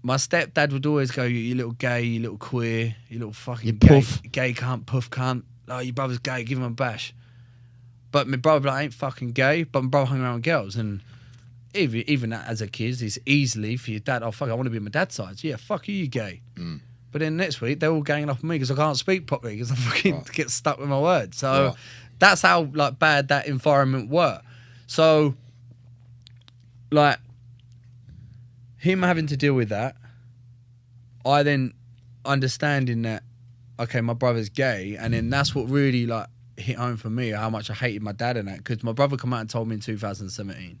My stepdad would always go, "You little gay, you little queer, you little fucking gay cunt, puff cunt. Oh, your brother's gay, give him a bash." But my brother ain't fucking gay. But my brother hung around with girls, and even that as a kid, it's easily for your dad. Oh fuck, I want to be on my dad's side. Yeah, fuck you gay. But then next week, they're all ganging off on me because I can't speak properly because I fucking get stuck with my words. So that's how like bad that environment were. So like him having to deal with that, I then understanding that, okay, my brother's gay, and then that's what really like hit home for me, how much I hated my dad in that, because my brother came out and told me in 2017.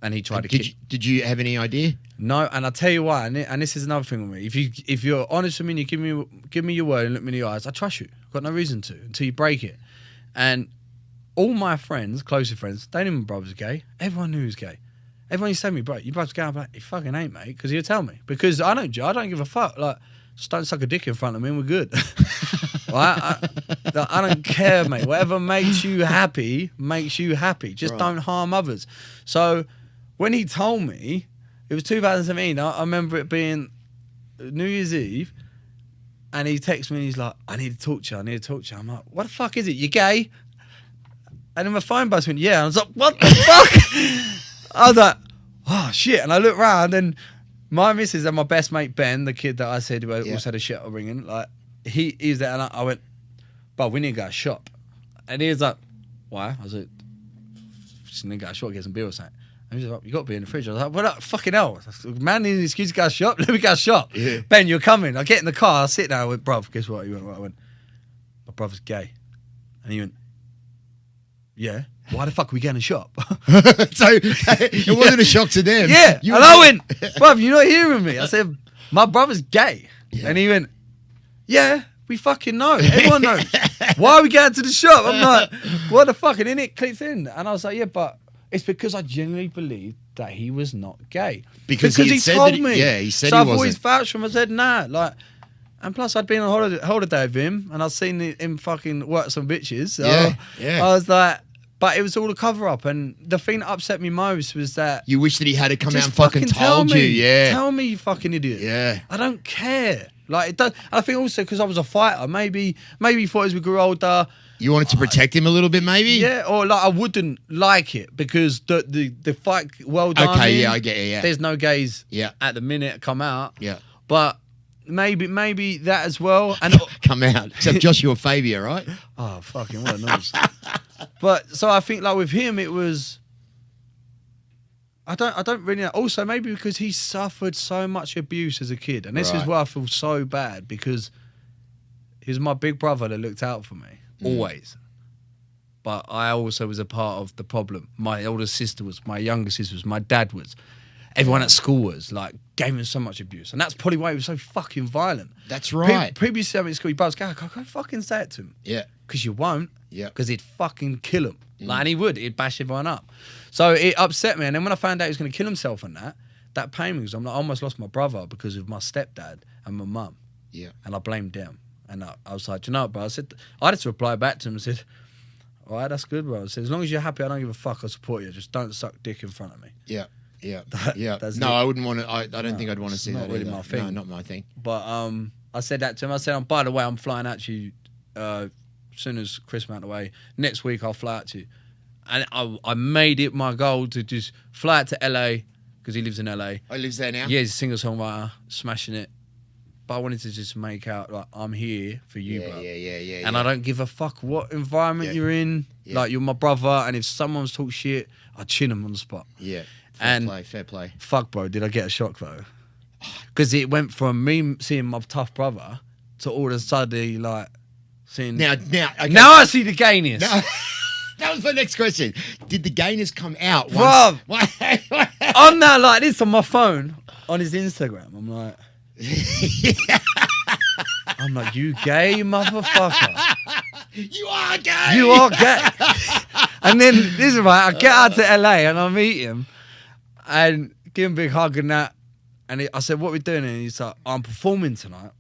And he tried to Did you have any idea? No, and I'll tell you why, and this is another thing with me. If you're honest with me and you give me your word and look me in the eyes, I trust you. I've got no reason to until you break it. And all my friends, closest friends, they knew my brother was gay. Everyone knew he was gay. Everyone used to tell me, bro, your brother's gay. I'm like, he fucking ain't, mate, because he'll tell me. Because I don't give a fuck. Like, just don't suck a dick in front of me and we're good. Right? I don't care, mate. Whatever makes you happy makes you happy. Just don't harm others. So when he told me, it was 2017, I remember it being New Year's Eve, and he texted me and he's like, I need to talk to you. I'm like, what the fuck is it? You gay? And then my phone buzzed went, yeah. And I was like, what the fuck? I was like, oh shit. And I looked round and my missus and my best mate Ben, the kid that I said who also had a shit upbringing, like he was there, and I went, but we need to go shop. And he was like, why? I was like, just need to go shop, get some beer or something. And he was like, you got to be in the fridge. I was like, what fucking hell? Man needs an excuse to go shop. Let me go shop. Yeah. Ben, you're coming. I get in the car, I sit down, I went, bruv, guess what? He went, I went, my brother's gay. And he went, yeah. Why the fuck are we going to shop? So it wasn't a shock to them. Yeah. And I went, bruv, you're not hearing me. I said, my brother's gay. Yeah. And he went, yeah, we fucking know. Everyone knows. Why are we going to the shop? I'm like, what the fuck? And then it clicks in. And I was like, yeah, but it's because I genuinely believed that he was not gay. Because he told me. Yeah, he said so he I've wasn't. always vouched for him. I said, nah. Like, and plus, I'd been on holiday with him, and I'd seen him fucking work some bitches. So yeah. I was like, But it was all a cover up, and the thing that upset me most was that You wish that he had come out just and fucking told you. Yeah. Tell me, you fucking idiot. Yeah. I don't care. Like it does. I think also because I was a fighter, maybe he thought as we grew older. You wanted to protect him a little bit, maybe? Yeah, or like I wouldn't like it because the fight world. Okay, yeah, I get it. Yeah. There's no gays. Yeah. At the minute, come out. Yeah. But maybe that as well. And come out. Except Joshua Fabia, right? oh fucking what a noise. But so I think like with him, it was. I don't really know. Also, maybe because he suffered so much abuse as a kid, and this is where I feel so bad because he was my big brother that looked out for me always. But I also was a part of the problem. My older sister was, my younger sister was, my dad was, everyone at school was like gave him so much abuse, and that's probably why he was so fucking violent. That's right. People used to tell me at school, "Buzz, go fucking say it to him." Yeah. Because you won't. Yeah. Because he'd fucking kill him. Like, and he'd bash everyone up. So it upset me. And then when I found out he was going to kill himself and that pained me because I almost lost my brother because of my stepdad and my mum. Yeah. And I blamed them. And I was like, you know what, bro? I had to reply back to him and said, all right, that's good, bro. I said, as long as you're happy, I don't give a fuck. I support you. Just don't suck dick in front of me. Yeah. Yeah. That's no, it. I wouldn't want to. I don't think I'd want to see not that really either. my thing. No, not my thing. But I said that to him. I said, by the way, I'm flying out to you as soon as Chris went away. Next week, I'll fly out to you. And I made it my goal to just fly out to LA because he lives in LA. Oh, he lives there now? Yeah, he's a singer-songwriter, smashing it. But I wanted to just make out, like, I'm here for you, bro. Yeah. And I don't give a fuck what environment you're in. Yeah. Like, you're my brother, and if someone's talk shit, I chin them on the spot. Yeah. Fair play. Fuck, bro, did I get a shock, though? Because it went from me seeing my tough brother to all of a sudden, like, seeing... Now Now I see the gayness. No. That was my next question. Did the gayness come out? Bruv, I'm now like this on my phone, on his Instagram. I'm like, you gay motherfucker. You are gay. You are gay. And then, this is right, I get out to LA and I meet him and give him a big hug and that. And I said, what are we doing? And he's like, I'm performing tonight.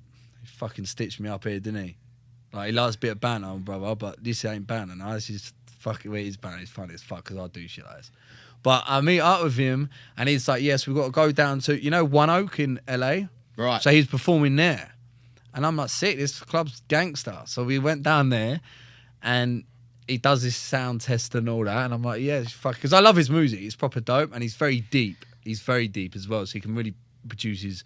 He fucking stitched me up here, didn't he? Like, he likes a bit of banter, brother, but this ain't banter. No, this is fucking where he's banter. It's funny as fuck because I do shit like this. But I meet up with him and he's like, yes, we've got to go down to, One Oak in LA? Right. So he's performing there. And I'm like, sick, this club's gangster. So we went down there and he does this sound test and all that. And I'm like, yeah, fuck. Because I love his music. It's proper dope. And he's very deep. He's very deep as well. So he can really produce his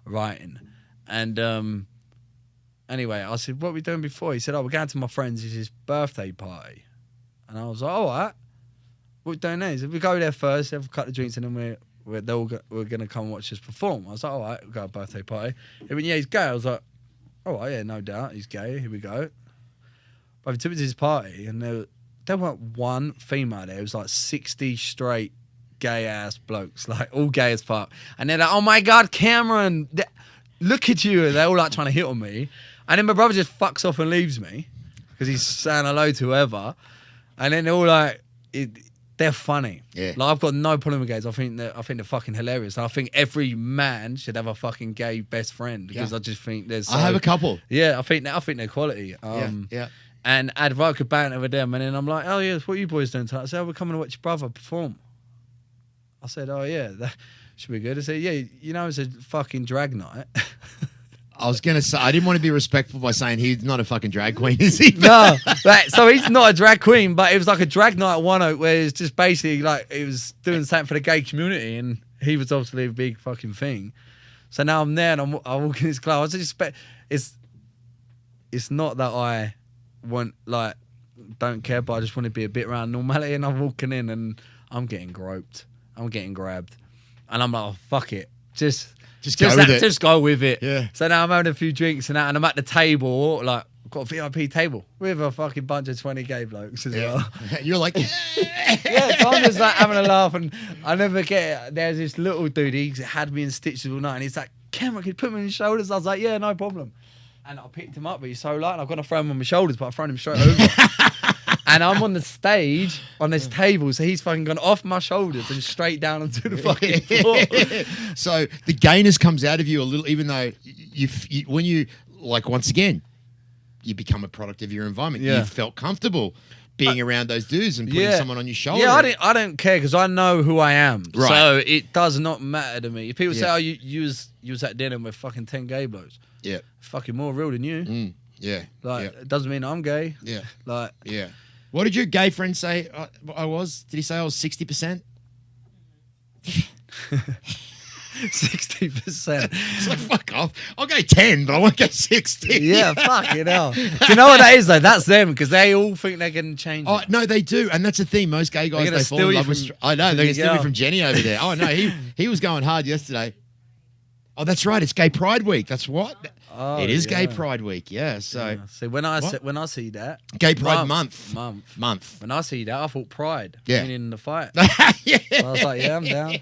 writing. And anyway, I said, what are we doing before? He said, we're going to my friend's. It's his birthday party. And I was like, all right. What are we doing there? He said, we go there first, have a couple of drinks, and then we're going to come watch us perform. I was like, all right, we'll go to a birthday party. He went, yeah, he's gay. I was like, all right, yeah, no doubt, he's gay. Here we go. But he took me to his party, and there weren't one female there. It was like 60 straight gay-ass blokes, like all gay as fuck. And they're like, oh, my God, Cameron, look at you. And they're all like trying to hit on me. And then my brother just fucks off and leaves me because he's saying hello to whoever. And then they're all like, they're funny. Yeah. Like, I've got no problem with gays. I think they're fucking hilarious. And I think every man should have a fucking gay best friend because I just think there's. I have a couple. Yeah, I think they're quality. Yeah. And I'd rather could banter with them, and then I'm like, oh yeah, what are you boys doing tonight? I said, we're coming to watch your brother perform. I said, oh yeah, that should be good. I said, yeah, it's a fucking drag night. I was going to say, I didn't want to be respectful by saying he's not a fucking drag queen, is he? No, right, so he's not a drag queen, but it was like a drag night at One Oak where it's just basically like he was doing something for the gay community, and he was obviously a big fucking thing. So now I'm there and I walk in this club. I just expect it's not that I want don't care, but I just want to be a bit around normality. And I'm walking in and I'm getting groped, I'm getting grabbed, and I'm like, oh fuck it, just go with it. Yeah. So now I'm having a few drinks and that, and I'm at the table, like, I've got a VIP table with a fucking bunch of 20 gay blokes as well. You're like, Yeah, so I'm just like having a laugh, and I never get it. There's this little dude, he had me in stitches all night, and he's like, Cameron, can you put me on his shoulders? I was like, yeah, no problem. And I picked him up, but he's so light, and I've got to throw him on my shoulders, but I've thrown him straight over. And I'm on the stage on this table, so he's fucking gone off my shoulders and straight down onto the fucking floor. So the gayness comes out of you a little, even though when you, like, once again, you become a product of your environment. Yeah. You felt comfortable. being around those dudes and putting someone on your shoulder. Yeah, I don't care because I know who I am. Right. So it does not matter to me. If people say, "Oh, you was at dinner with fucking 10 gay blokes," Yeah. fucking more real than you. Yeah. Like it doesn't mean I'm gay. Yeah. Like Yeah. What did your gay friend say I was? Did he say I was 60%? 60%. It's like, fuck off. I'll go 10, but I won't go 60. Yeah, fucking hell. Do you know what that is though? That's them because they all think they're getting changed. Oh, no, they do. And that's the thing. Most gay guys, they fall in love with... I know. They're going to steal me from Jenny over there. Oh, no. He was going hard yesterday. Oh, that's right. It's Gay Pride Week. That's what? Oh, it is Gay Pride Week. Yeah. So... Yeah. See, when I see that... Gay Pride Month. When I see that, I thought pride. Yeah. Meaning the fight. Yeah. So I was like, yeah, I'm down.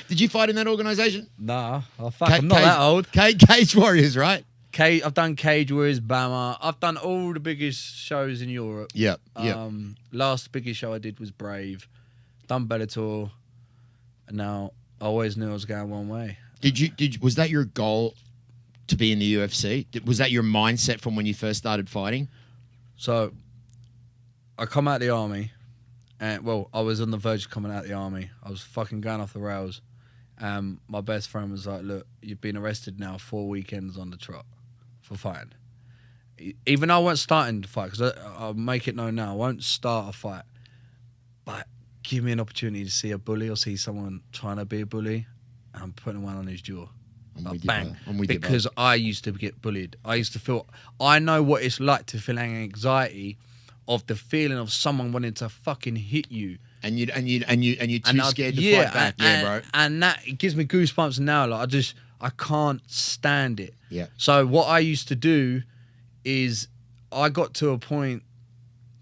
Did you fight in that organisation? Nah. Oh, fuck, I'm not that old. Cage Warriors, right? I've done Cage Warriors, Bama. I've done all the biggest shows in Europe. Yep. Last biggest show I did was Brave. Done Bellator. And now I always knew I was going one way. Was that your goal to be in the UFC? Was that your mindset from when you first started fighting? So I come out of the army. And well, I was on the verge of coming out of the army. I was fucking going off the rails. My best friend was like, look, you've been arrested now 4 weekends on the trot for fighting. Even though I wasn't starting to fight, because I'll make it known now, I won't start a fight. But give me an opportunity to see a bully or see someone trying to be a bully, and I'm putting one on his jaw. Like, bang. Because I used to get bullied. I used to feel, I know what it's like to feel anxiety of the feeling of someone wanting to fucking hit you. And you're too scared to fight back. Yeah, bro. And that, it gives me goosebumps now. Like I can't stand it. Yeah. So what I used to do is I got to a point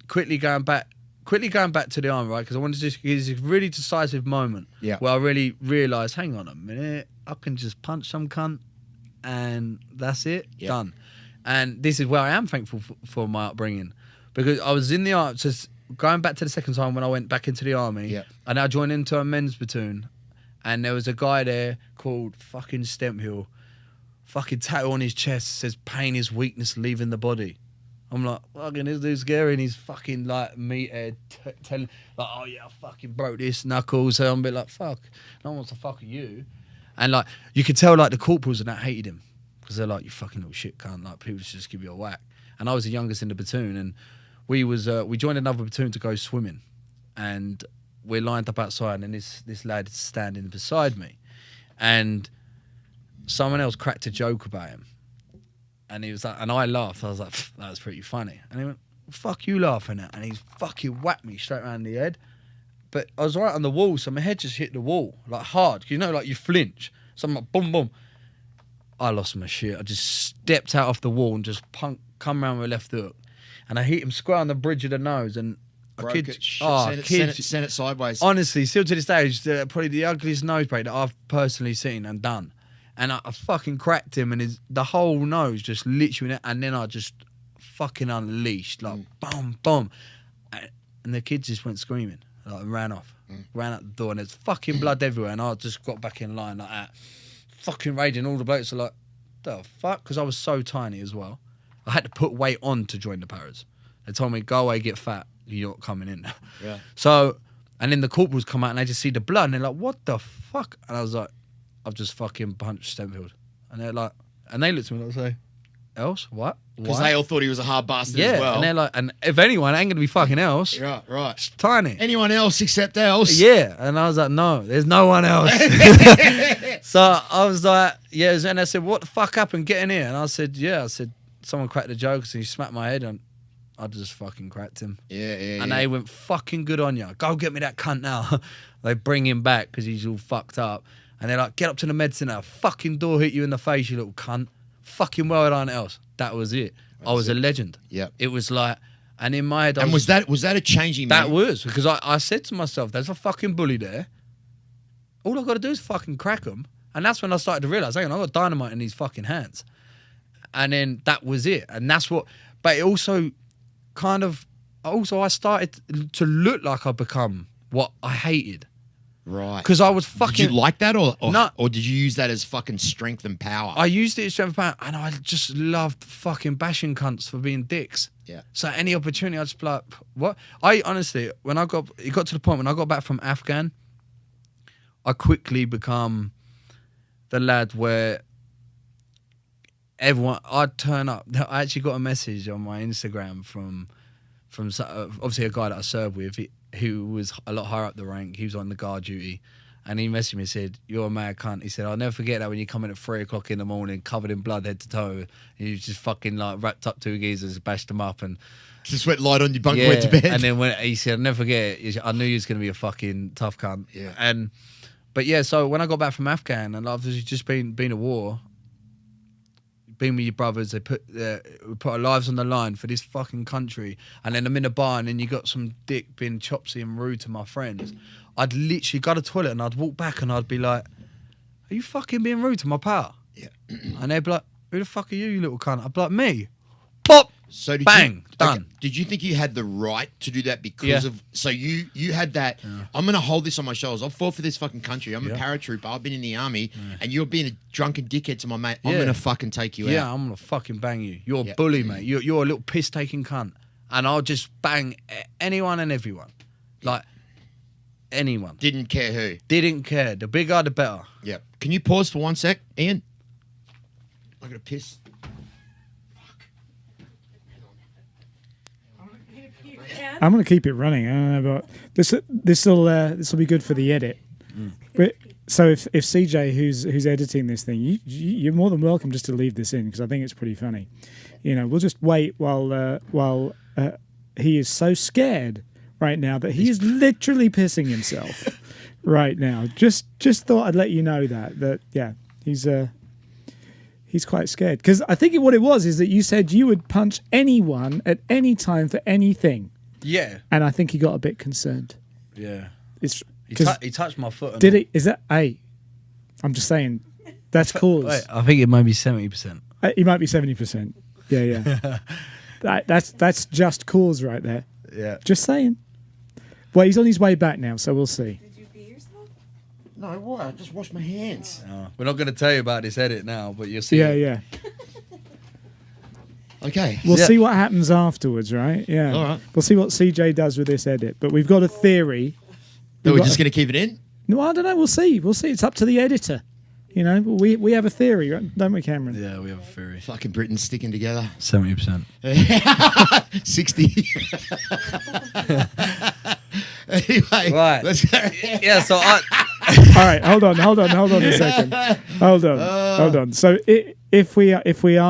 quickly going back to the army, right? Because I wanted to just, it's a really decisive moment where I really realised, hang on a minute, I can just punch some cunt and that's it, done. And this is where I am thankful for my upbringing. Because I was in the army, just going back to the second time when I went back into the army, I now joined into a men's platoon, and there was a guy there called fucking Stemphill, fucking tattoo on his chest says pain is weakness leaving the body. I'm like, fucking this dude's scary, and he's fucking like meathead telling like, oh yeah, I fucking broke this knuckles. So I'm a bit like, fuck, no one wants to fuck with you. And like you could tell like the corporals and that hated him because they're like, you fucking little shit cunt, like people should just give you a whack. And I was the youngest in the platoon, and we joined another platoon to go swimming, and we're lined up outside, and this lad is standing beside me, and someone else cracked a joke about him, and he was like, and I laughed. I was like, that was pretty funny, and he went, "Fuck you laughing at?" And he fucking whacked me straight around the head, but I was right on the wall, so my head just hit the wall like hard. You know, like you flinch. So I'm like, boom, boom. I lost my shit. I just stepped out off the wall and just come around with a left hook. And I hit him square on the bridge of the nose, and sent it sideways. Honestly, still to this day, it's probably the ugliest nose break that I've personally seen and done. And I fucking cracked him, and the whole nose just literally, and then I just fucking unleashed, like boom, boom, and the kid just went screaming, like ran off, ran out the door, and there's fucking blood everywhere, and I just got back in line like that, fucking raging. All the blokes are like, the fuck, because I was so tiny as well. I had to put weight on to join the paras. They told me, go away, get fat. You're not coming in now. Yeah. So, and then the corporals come out and they just see the blood and they're like, what the fuck? And I was like, I've just fucking punched Stenfield. And they're like, and they looked at me like, say, else? What? Because they all thought he was a hard bastard as well. And they're like, and if anyone, it ain't going to be fucking else. Right. It's tiny. Anyone else except else? Yeah. And I was like, no, there's no one else. So I was like, yeah. And they said, what the fuck happened? Get in here. And I said, yeah. I said, someone cracked the joke, so he smacked my head, and I just fucking cracked him. Yeah. And they went, fucking good on you. Go get me that cunt now. They bring him back because he's all fucked up. And they're like, get up to the med centre. Fucking door hit you in the face, you little cunt. Fucking well done else. That was it. I was a legend. Yeah. It was like, and in my head, and was that a changing moment? That was, because I said to myself, there's a fucking bully there. All I've got to do is fucking crack him. And that's when I started to realise, hang on, I've got dynamite in these fucking hands. And then that was it. And that's what, but it also I started to look like I'd become what I hated. Right. Because I was fucking. Did you like that, or No. or did you use that as fucking strength and power? I used it as strength power, and I just loved fucking bashing cunts for being dicks. Yeah. So any opportunity, I just be like, what? I honestly, it got to the point when I got back from Afghan, I quickly become the lad where everyone, I'd turn up. I actually got a message on my Instagram from obviously a guy that I served with, who was a lot higher up the rank. He was on the guard duty. And he messaged me and said, "You're a mad cunt." He said, "I'll never forget that when you come in at 3 o'clock in the morning, covered in blood head to toe. And you just fucking like wrapped up 2 geezers, bashed them up, and Just went light on your bunk, went to bed. And then when he said, "I'll never forget it. I knew you was gonna be a fucking tough cunt." Yeah. But yeah, so when I got back from Afghan and obviously just been a war, been with your brothers, we put our lives on the line for this fucking country, and then I'm in a bar and then you got some dick being chopsy and rude to my friends. I'd literally go to the toilet and I'd walk back and I'd be like, "Are you fucking being rude to my pal?" Yeah. And they'd be like, "Who the fuck are you, you little cunt?" I'd be like, "Me." Pop. So did Bang, you, done. Okay, did you think you had the right to do that because Yeah. of? So you had that. I'm gonna hold this on my shoulders. I've fought for this fucking country. I'm a Yeah. paratrooper. I've been in the army, and you're being a drunken dickhead to my mate. I'm Yeah. gonna fucking take you Yeah, out. I'm gonna fucking bang you. You're Yeah. a bully, mate. You're a little piss taking cunt, and I'll just bang anyone and everyone, like anyone. Didn't care who. Didn't care. The bigger, the better. Yeah. Can you pause for 1 sec, Ian? I gotta piss. I'm going to keep it running. I don't know, but this will be good for the edit. But so if CJ, who's editing this thing, you're more than welcome just to leave this in because I think it's pretty funny. You know, we'll just wait while he is so scared right now that he is literally pissing himself right now. Just thought I'd let you know that yeah, he's quite scared because I think what it was is that you said you would punch anyone at any time for anything. Yeah. And I think he got a bit concerned. Yeah. It's He touched my foot. did he? Is that? Hey, I'm just saying. That's cause. Wait, I think it might be 70%. He might be 70%. Yeah. That's just cause right there. Yeah. Just saying. Well, he's on his way back now, so we'll see. Did you pee yourself? No, why? I just washed my hands. We're not going to tell you about this edit now, but you'll see. Yeah. Okay. We'll Yeah. see what happens afterwards, right? Yeah. All right. We'll see what CJ does with this edit. But we've got a theory. Are we We've got just a- gonna keep it in? No, I don't know. We'll see. It's up to the editor. You know, we have a theory, don't we, Cameron? Yeah, we have a theory. Fucking Britain's sticking together. 70%. 60. Anyway, Right. let's go. Yeah, so All right, hold on a second. Hold on. So if we are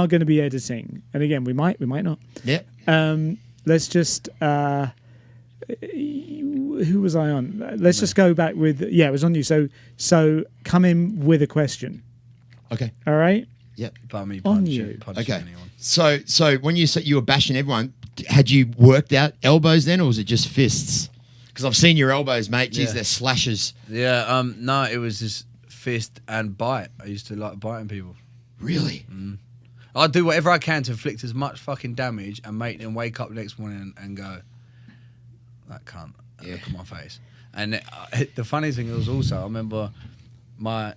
going to be editing, and again we might not. Yep. Let's just. Who was I on? Let's just go back with. Yeah, it was on you. So come in with a question. Okay. All right. Yep. But me On punching you. Okay. anyone. So when you said you were bashing everyone, had you worked out elbows then, or was it just fists? Because I've seen your elbows, mate. Jeez, Yeah. they're slashes. Yeah, no, it was just fist and bite. I used to like biting people. Really? I'd do whatever I can to inflict as much fucking damage and make them wake up next morning and go, "That cunt," and look at my face. And the funny thing was also, I remember I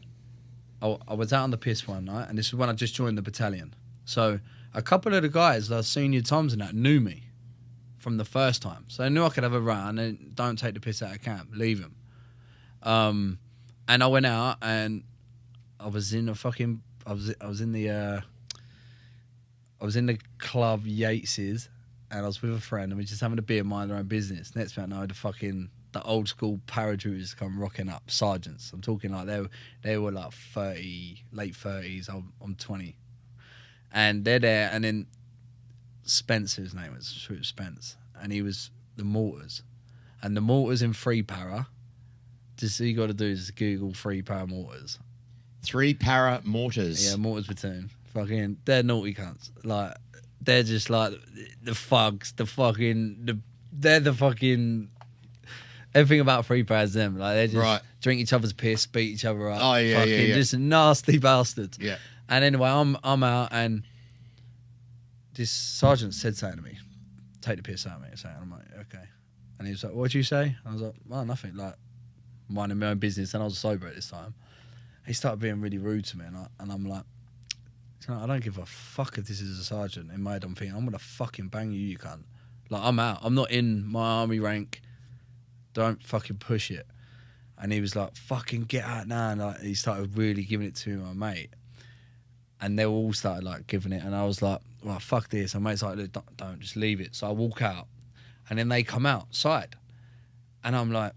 was out on the piss one night, and this is when I just joined the battalion. So a couple of the guys, the senior Toms and that, knew me from the first time. So they knew I could have a run and don't take the piss out of camp, leave him. And I went out and I was in the club Yates's, and I was with a friend, and we were just having a beer, mind our own business. Next thing I know, the old school paratroopers come rocking up, sergeants. I'm talking like they were like 30, late 30s. I'm 20, and they're there. And then Spencer's name was Troop Spence, and he was the mortars, and the mortars in free para. Just all you got to do is Google free para mortars. 3 para mortars. Yeah, mortars platoon. Fucking, they're naughty cunts. Like, they're just like the thugs. They're the fucking. Everything about free para is them. Like, they just drink each other's piss, beat each other up. Oh, yeah, fucking yeah. just nasty bastards. Yeah. And anyway, I'm out, and this sergeant said something to me, "Take the piss out of me." I'm like, "Okay." And he was like, "What'd you say?" I was like, "Oh, nothing. Like, minding my own business, and I was sober at this time. He started being really rude to me, and I'm like, I don't give a fuck if this is a sergeant. In my head, I'm thinking, I'm gonna fucking bang you, you cunt. Like, I'm out. I'm not in my army rank. Don't fucking push it. And he was like, fucking get out now. And like, he started really giving it to my mate. And they all started like giving it. And I was like, well, fuck this. And mate's like, look, don't, just leave it. So I walk out. And then they come outside. And I'm like,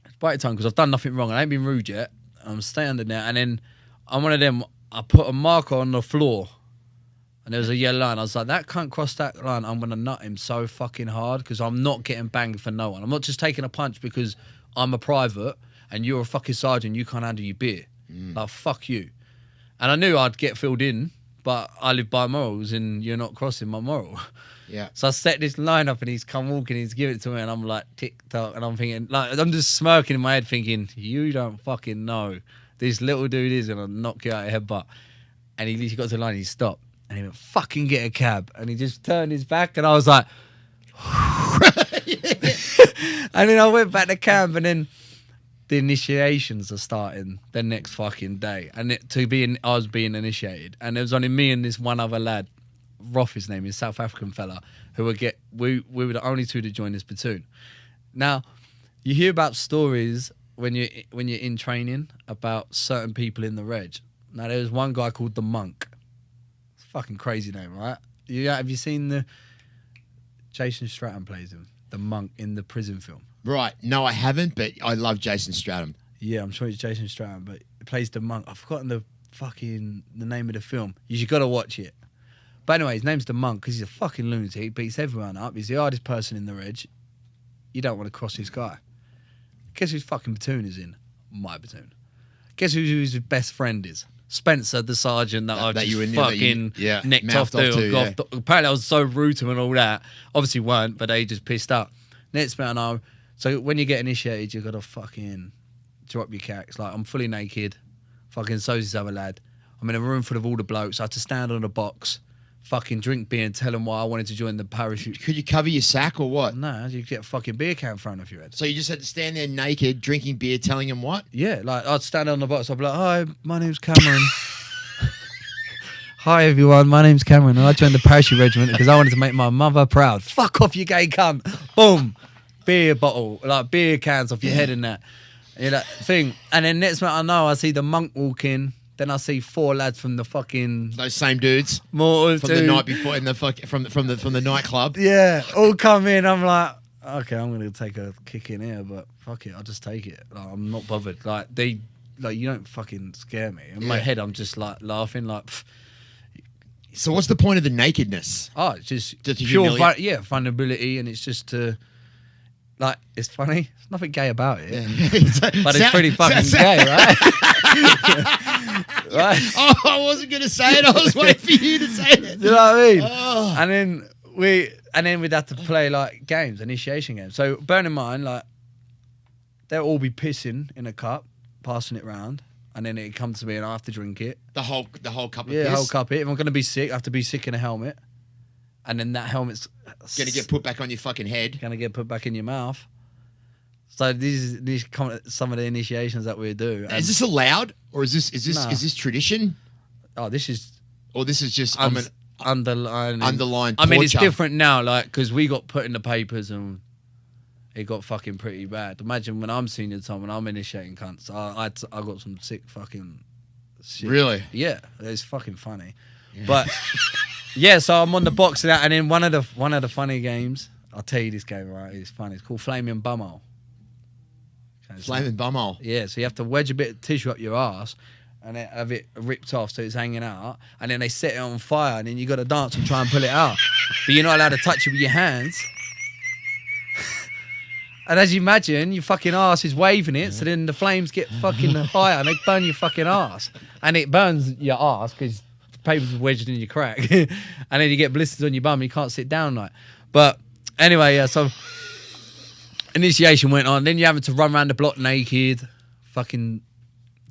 it's bite time because I've done nothing wrong. I ain't been rude yet. I'm standing there. And then I'm one of them, I put a marker on the floor. And there was a yellow line. I was like, that can't cross that line. I'm going to nut him so fucking hard because I'm not getting banged for no one. I'm not just taking a punch because I'm a private and you're a fucking sergeant. You can't handle your beer. Like, fuck you. And I knew I'd get filled in, but I live by morals and you're not crossing my moral. Yeah. So I set this line up and he's come walking, he's giving it to me and I'm like, tick-tock. And I'm thinking, like, I'm just smirking in my head thinking, you don't fucking know. This little dude is going to knock you out of your headbutt. And he got to the line and he stopped. And he went, fucking get a cab. And he just turned his back and I was like, and then I went back to camp and then the initiations are starting the next fucking day. And I was being initiated. And it was only me and this one other lad, Roth his name is, South African fella, who we were the only two to join this platoon. Now, you hear about stories when you're in training about certain people in the reg. Now, there was one guy called the Monk. Fucking crazy name, right? Have you seen the Jason Statham plays him, the Monk in the prison film? Right. No, I haven't, but I love Jason Statham. Yeah, I'm sure it's Jason Statham, but he plays the Monk. I've forgotten the name of the film. You got to watch it. But anyway, his name's the Monk because he's a fucking lunatic, beats everyone up. He's the hardest person in the reg. You don't want to cross this guy. Guess whose fucking platoon is in? My platoon. Guess who his best friend is? Spencer, the sergeant that I just fucking necked off to. Apparently I was so rude to him and all that. Obviously weren't, but they just pissed up. Next man, so when you get initiated, you got to fucking drop your cacks. Like, I'm fully naked. Fucking so's this other lad. I'm in a room full of all the blokes. I had to stand on a box, fucking drink beer and tell them why I wanted to join the parachute. Could you cover your sack or what? No, you get a fucking beer can thrown off your head. So you just had to stand there naked, drinking beer, telling them what? Yeah, like I'd stand on the box. I'd be like, hi, my name's Cameron. Hi, everyone, my name's Cameron. And I joined the parachute regiment because I wanted to make my mother proud. Fuck off, you gay cunt. Boom. Beer bottle, like beer cans off your head and that. You know, thing. And then next minute I know, I see the Monk walk in. Then I see 4 lads from the fucking those same dudes from the night before in the from the nightclub. Yeah, all come in. I'm like, okay, I'm gonna take a kick in here, but fuck it, I'll just take it. Like, I'm not bothered. Like you don't fucking scare me. In my head, I'm just like laughing. Like, pff. So what's the point of the nakedness? Oh, it's just pure vulnerability, and it's just to. Like, it's funny. There's nothing gay about it. Yeah. But it's pretty fucking gay, right? Right? Oh, I wasn't going to say it. I was waiting for you to say it. You know what I mean? Oh. And then we'd have to play, like, games, initiation games. So, bear in mind, like, they'll all be pissing in a cup, passing it round, and then it comes to me and I have to drink it. The whole cup of piss? Yeah, the whole cup of it. If I'm going to be sick, I have to be sick in a helmet. And then that helmet's going to get put back on your fucking head. Going to get put back in your mouth. So these some of the initiations that we do. Is this allowed, or is this tradition? Oh, this is just underlined. I mean, it's different now, like, because we got put in the papers and it got fucking pretty bad. Imagine when I'm senior time when I'm initiating cunts. I got some sick fucking shit. Really? Yeah, it's fucking funny, but. Yeah, so I'm on the box of that, and then one of the funny games. I'll tell you this game, right? It's funny. It's called Flaming Bumhole. Flaming Bumhole. Yeah, so you have to wedge a bit of tissue up your ass, and then have it ripped off so it's hanging out, and then they set it on fire, and then you got to dance and try and pull it out, but you're not allowed to touch it with your hands. And as you imagine, your fucking ass is waving it, so then the flames get fucking higher, and they burn your fucking ass, and it burns your ass because. Paper's wedged in your crack, and then you get blisters on your bum. You can't sit down like. But anyway, yeah. So initiation went on. Then you're having to run around the block naked, fucking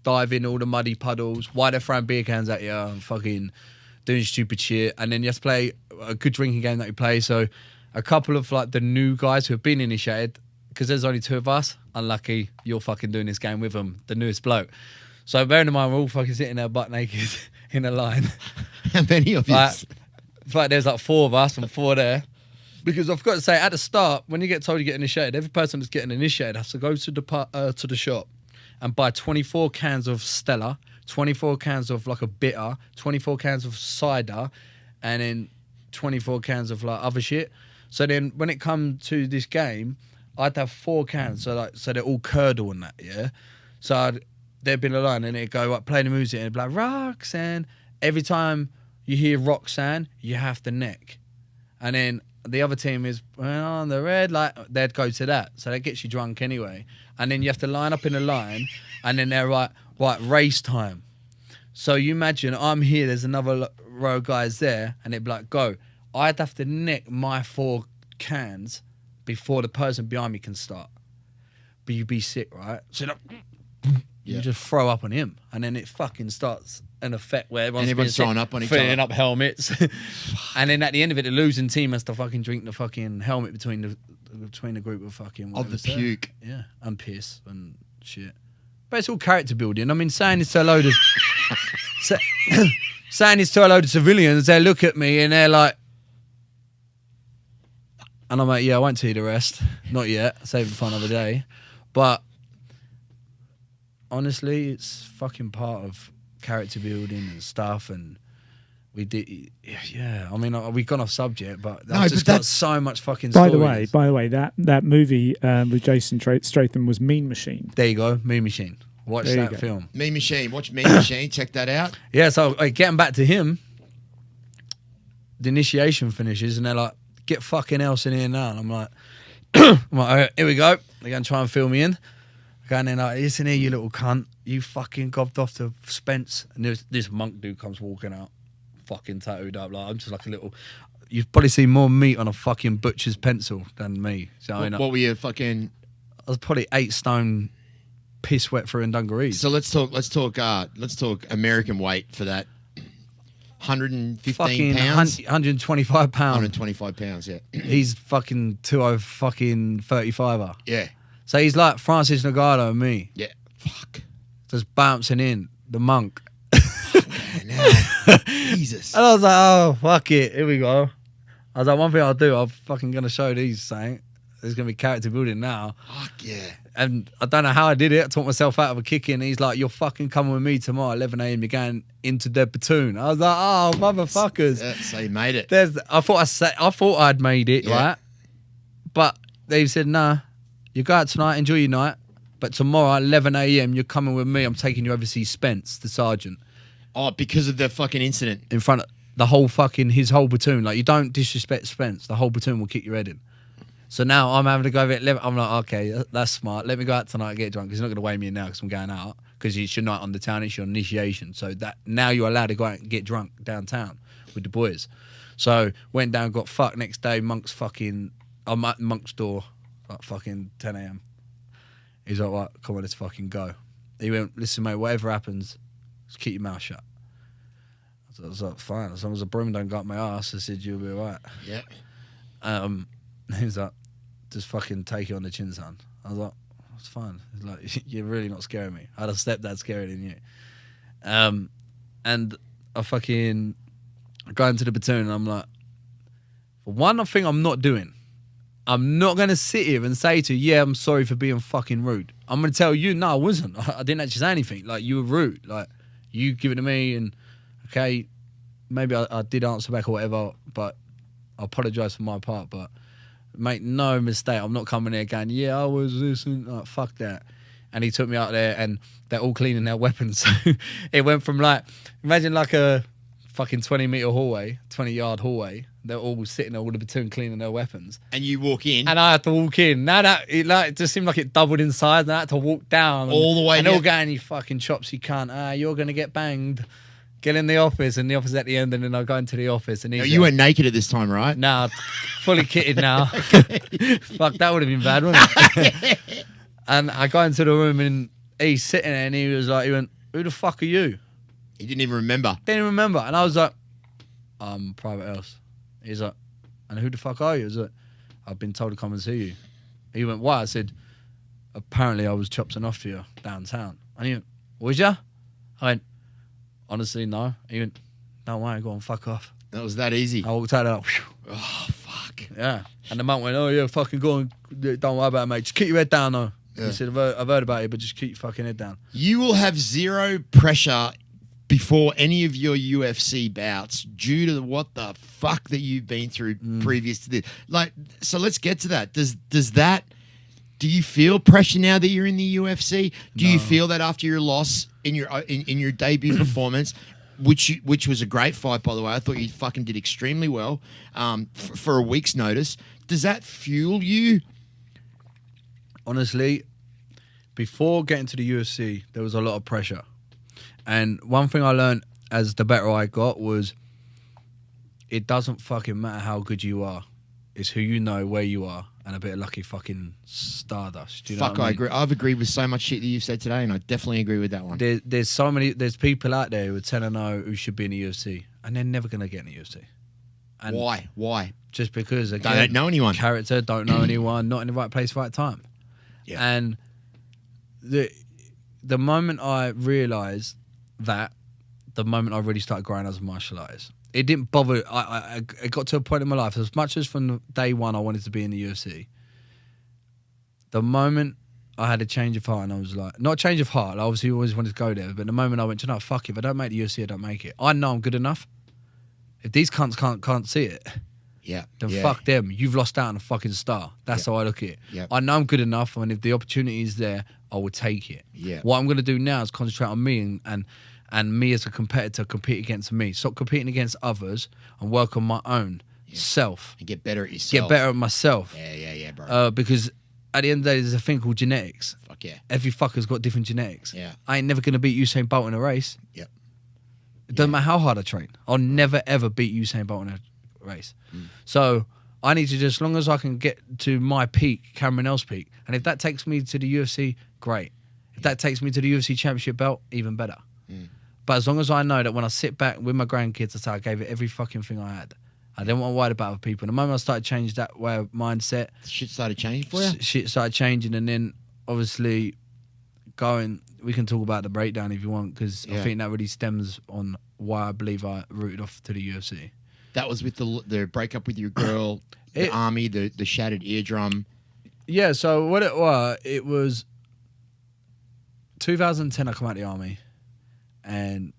dive in all the muddy puddles. Why they're throwing beer cans at you and fucking doing stupid shit. And then you have to play a good drinking game that you play. So a couple of like the new guys who have been initiated because there's only 2 of us, unlucky, you're fucking doing this game with them, the newest bloke. So bearing in mind, we're all fucking sitting there butt naked in a line. How many of you? But there's like 4 of us and 4 there. Because I've got to say, at the start, when you get told you get initiated, every person that's getting initiated has to go to the shop and buy 24 cans of Stella, 24 cans of like a bitter, 24 cans of cider, and then 24 cans of like other shit. So then when it come to this game, I'd have 4 cans, so they're all curdle and that, yeah? So there'd be a line and it'd go, like, play the music and it'd be like, Roxanne. Every time you hear Roxanne, you have to neck. And then the other team is on the red light, they'd go to that. So that gets you drunk anyway. And then you have to line up in a line, and then they're right, race time. So you imagine I'm here, there's another row of guys there, and it'd be like, go. I'd have to neck my 4 cans before the person behind me can start. But you'd be sick, right? So you just throw up on him, and then it fucking starts an effect where everyone's throwing up on each filling other. up helmets. And then at the end of it, the losing team has to fucking drink the fucking helmet between the group of fucking... Of the puke. Yeah, and piss and shit. But it's all character building. I mean, saying this to a load of... saying this to a load of civilians, they look at me and they're like... And I'm like, yeah, I won't tell you the rest. Not yet. Save it for another day. But honestly, it's fucking part of character building and stuff. And we did, yeah. I mean, we've gone off subject, but I've just got so much fucking stories. By the way, that movie with Jason Statham was Mean Machine. There you go, Mean Machine. Watch that film. Mean Machine. Watch Mean Machine. Check that out. Yeah, so getting back to him, the initiation finishes and they're like, get fucking else in here now. And I'm like, all right, here we go. They're going to try and fill me in. Going in like, listen here, you little cunt. You fucking gobbed off to Spence. And this monk dude comes walking out, fucking tattooed up. Like, I'm just like a little... You've probably seen more meat on a fucking butcher's pencil than me. So what were you fucking... I was probably 8 stone piss wet through in dungarees. So let's talk American weight for that. 115 fucking pounds? 125 pounds. 125 pounds, yeah. He's fucking 35er. Yeah. So he's like Francis Ngannou and me. Yeah. Fuck. Just bouncing in, the monk. Jesus. And I was like, oh, fuck it. Here we go. I was like, one thing I'll do, I'm fucking going to show these something. There's going to be character building now. Fuck yeah. And I don't know how I did it. I taught myself out of a kick in. He's like, you're fucking coming with me tomorrow at 11 a.m. You're going into the platoon. I was like, oh, motherfuckers. So you made it. I thought I'd made it, Yeah. right? But they said, nah, you go out tonight, enjoy your night. But tomorrow at 11 a.m. you're coming with me. I'm taking you over to see Spence, the sergeant. Oh, because of the fucking incident. In front of the whole fucking, his whole platoon. Like, you don't disrespect Spence. The whole platoon will kick your head in. So now I'm having to go over at 11. I'm like, okay, that's smart. Let me go out tonight and get drunk. He's not going to weigh me in now because I'm going out. Because it's your night on the town. It's your initiation. So that now you're allowed to go out and get drunk downtown with the boys. So went down, got fucked next day. Monk's door, like fucking 10 a.m. He's like, right, come on, let's fucking go. He went, listen, mate, whatever happens, just keep your mouth shut. So I was like, fine. As long as the broom don't go up my ass, I said, you'll be all right. Yeah. He was like, just fucking take it on the chin, son. I was like, it's fine. He's like, you're really not scaring me. I had a stepdad scarier than you. And I fucking go into the platoon and I'm like, for one thing I'm not doing, I'm not going to sit here and say to you, yeah, I'm sorry for being fucking rude. I'm going to tell you, no, I wasn't. I didn't actually say anything. Like, you were rude. Like, you give it to me and, okay, maybe I did answer back or whatever, but I apologise for my part, but make no mistake, I'm not coming there going, yeah, I was this and like, fuck that. And he took me out there and they're all cleaning their weapons. So it went from like, imagine like a fucking 20-metre hallway, 20-yard hallway. They're all sitting there, all the platoon cleaning their weapons. And you walk in. And I had to walk in. Now it just seemed like it doubled in size and I had to walk down. All the way and down. all going, you fucking chops, you can't. You're going to get banged. Get in the office, and the office at the end, and then I go into the office. And you weren't naked at this time, right? Nah, fully kitted now. Fuck, that would have been bad, wouldn't it? And I go into the room, and he's sitting there, and he went, who the fuck are you? He didn't even remember. Didn't even remember. And I was like, Private Else. He's like, and who the fuck are you? I was like, I've been told to come and see you. He went, why? I said, apparently I was chopping off to you downtown. And he went, was ya? I went, honestly, no. He went, no way, go on, fuck off. That was that easy. I walked out like, Oh, fuck. yeah. And the monk went, oh yeah, fucking go on, don't worry about it, mate. Just keep your head down though. Yeah. He said, I've heard about it, but just keep your fucking head down. You will have zero pressure before any of your UFC bouts due to what the fuck that you've been through previous to this. Like, so let's get to that. Do you feel pressure now that you're in the UFC? Do you feel that after your loss in your debut performance, which was a great fight, by the way? I thought you fucking did extremely well for a week's notice. Does that fuel you? Honestly, before getting to the UFC, there was a lot of pressure. And one thing I learned as the better I got was it doesn't fucking matter how good you are. It's who you know, where you are, and a bit of lucky fucking stardust. Do you know what I mean? Agree. I've agreed with so much shit that you've said today, and I definitely agree with that one. There's people out there who are 10-0 who should be in the UFC, and they're never going to get in the UFC. And Why? Just because, again, They don't know anyone. Character, don't know anyone, not in the right place, right time. Yeah. And the moment I realised that, the moment I really started growing as a martial artist, it didn't bother. It got to a point in my life, as much as from day one I wanted to be in the UFC, the moment I had a change of heart, and I was like, not a change of heart, I obviously always wanted to go there, but the moment I went, you know, fuck, if I don't make the UFC, I don't make it. I know I'm good enough. If these cunts can't see it, then fuck them. You've lost out on a fucking star. That's how I look at it. Yep. I know I'm good enough, and if the opportunity is there, I will take it. Yeah. What I'm going to do now is concentrate on me and me as a competitor, compete against me. Stop competing against others and work on my own self. And get better at yourself. Get better at myself. Yeah, bro. Because at the end of the day, there's a thing called genetics. Fuck yeah. Every fucker's got different genetics. Yeah. I ain't never going to beat Usain Bolt in a race. Yep. It doesn't matter how hard I train. I'll never, ever beat Usain Bolt in a race. So I need to just, as long as I can get to my peak, Cameron L's peak, and if that takes me to the UFC, great. If that takes me to the UFC championship belt, even better. But as long as I know that when I sit back with my grandkids, I say I gave it every fucking thing I had. I didn't want to worry about other people. And the moment I started changing that way of mindset, Shit started changing for you? shit started changing. And then obviously we can talk about the breakdown if you want, because I think that really stems on why I believe I rooted off to the UFC. That was with the breakup with your girl, the army, the shattered eardrum. Yeah, so what it was 2010 I come out of the army, and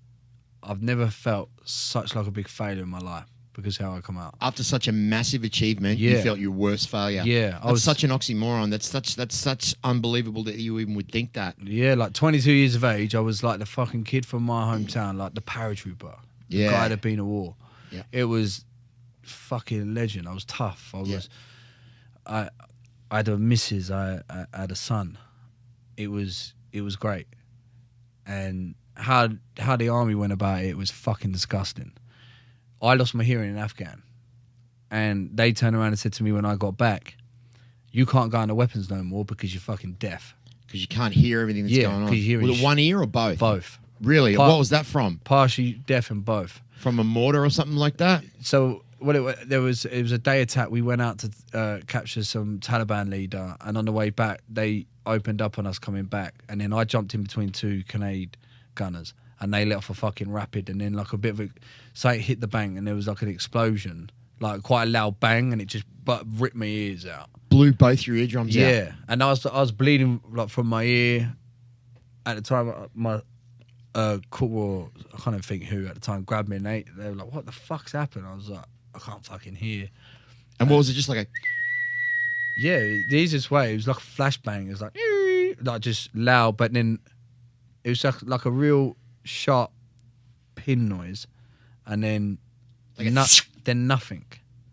I've never felt such like a big failure in my life because of how I come out. After such a massive achievement, you felt your worst failure. Yeah. That's such an oxymoron. That's such unbelievable that you even would think that. Yeah, like 22 years of age, I was like the fucking kid from my hometown, like the paratrooper. The guy that had been in a war. Yeah. It was fucking legend. I was tough. I had a missus, I had a son. It was great. And how the army went about it was fucking disgusting. I lost my hearing in Afghan, and they turned around and said to me when I got back, you can't go into weapons no more because you're fucking deaf. Because you can't hear everything that's going on. because you hear Was it one ear or both? Both. Really? What was that from? Partially deaf in both. From a mortar or something like that? So it was a day attack. We went out to capture some Taliban leader, and on the way back they opened up on us coming back, and then I jumped in between two Canadian gunners, and they let off a fucking rapid, and then like a bit of it hit the bank, and there was like an explosion, like quite a loud bang, and it just ripped my ears out. Blew both your eardrums out. Yeah, and I was bleeding like from my ear. At the time, my corporal, I can't even think who at the time, grabbed me, and they were like, "What the fuck's happened?" I was like, "I can't fucking hear." And what was it? Just like a... Yeah, the easiest way, it was like a flashbang. It was like just loud, but then it was like a real sharp pin noise, and then then nothing,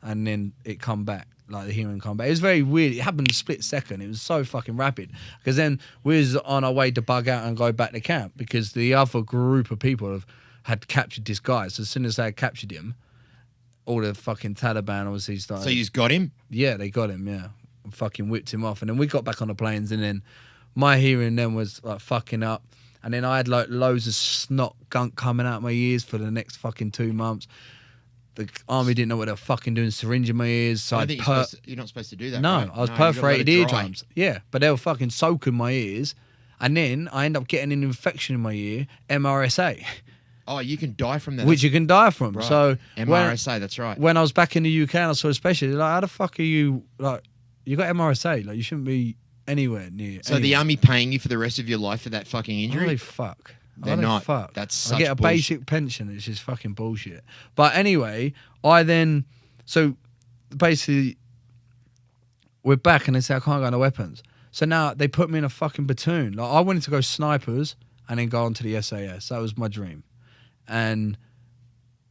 and then it come back, like the hearing come back. It was very weird. It happened in a split second. It was so fucking rapid, because then we was on our way to bug out and go back to camp, because the other group of people had captured this guy. So as soon as they had captured him, all the fucking Taliban obviously started. So you just got him? Yeah, they got him, yeah. And fucking whipped him off. And then we got back on the planes, and then my hearing then was like fucking up. And then I had like loads of snot gunk coming out my ears for the next fucking 2 months. the army didn't know what they were fucking doing, syringe in my ears. So I think you're not supposed to do that. No, right? I was No, you gotta let perforated it dry. eardrums. Yeah, but they were fucking soaking my ears. And then I end up getting an infection in my ear, MRSA, Oh, you can die from that. which you can die from. Right. So MRSA, that's right. when I was back in the UK and I saw a specialist, like, how the fuck are you, like, you got MRSA, like, you shouldn't be anywhere near. So the army paying you for the rest of your life for that fucking injury? Holy fuck. They're Holy not. Fuck. That's such I get a bullshit. basic pension. It's just fucking bullshit. But anyway, so basically, we're back and they say I can't go on the weapons. So now they put me in a fucking platoon. Like, I wanted to go snipers and then go on to the SAS. That was my dream. And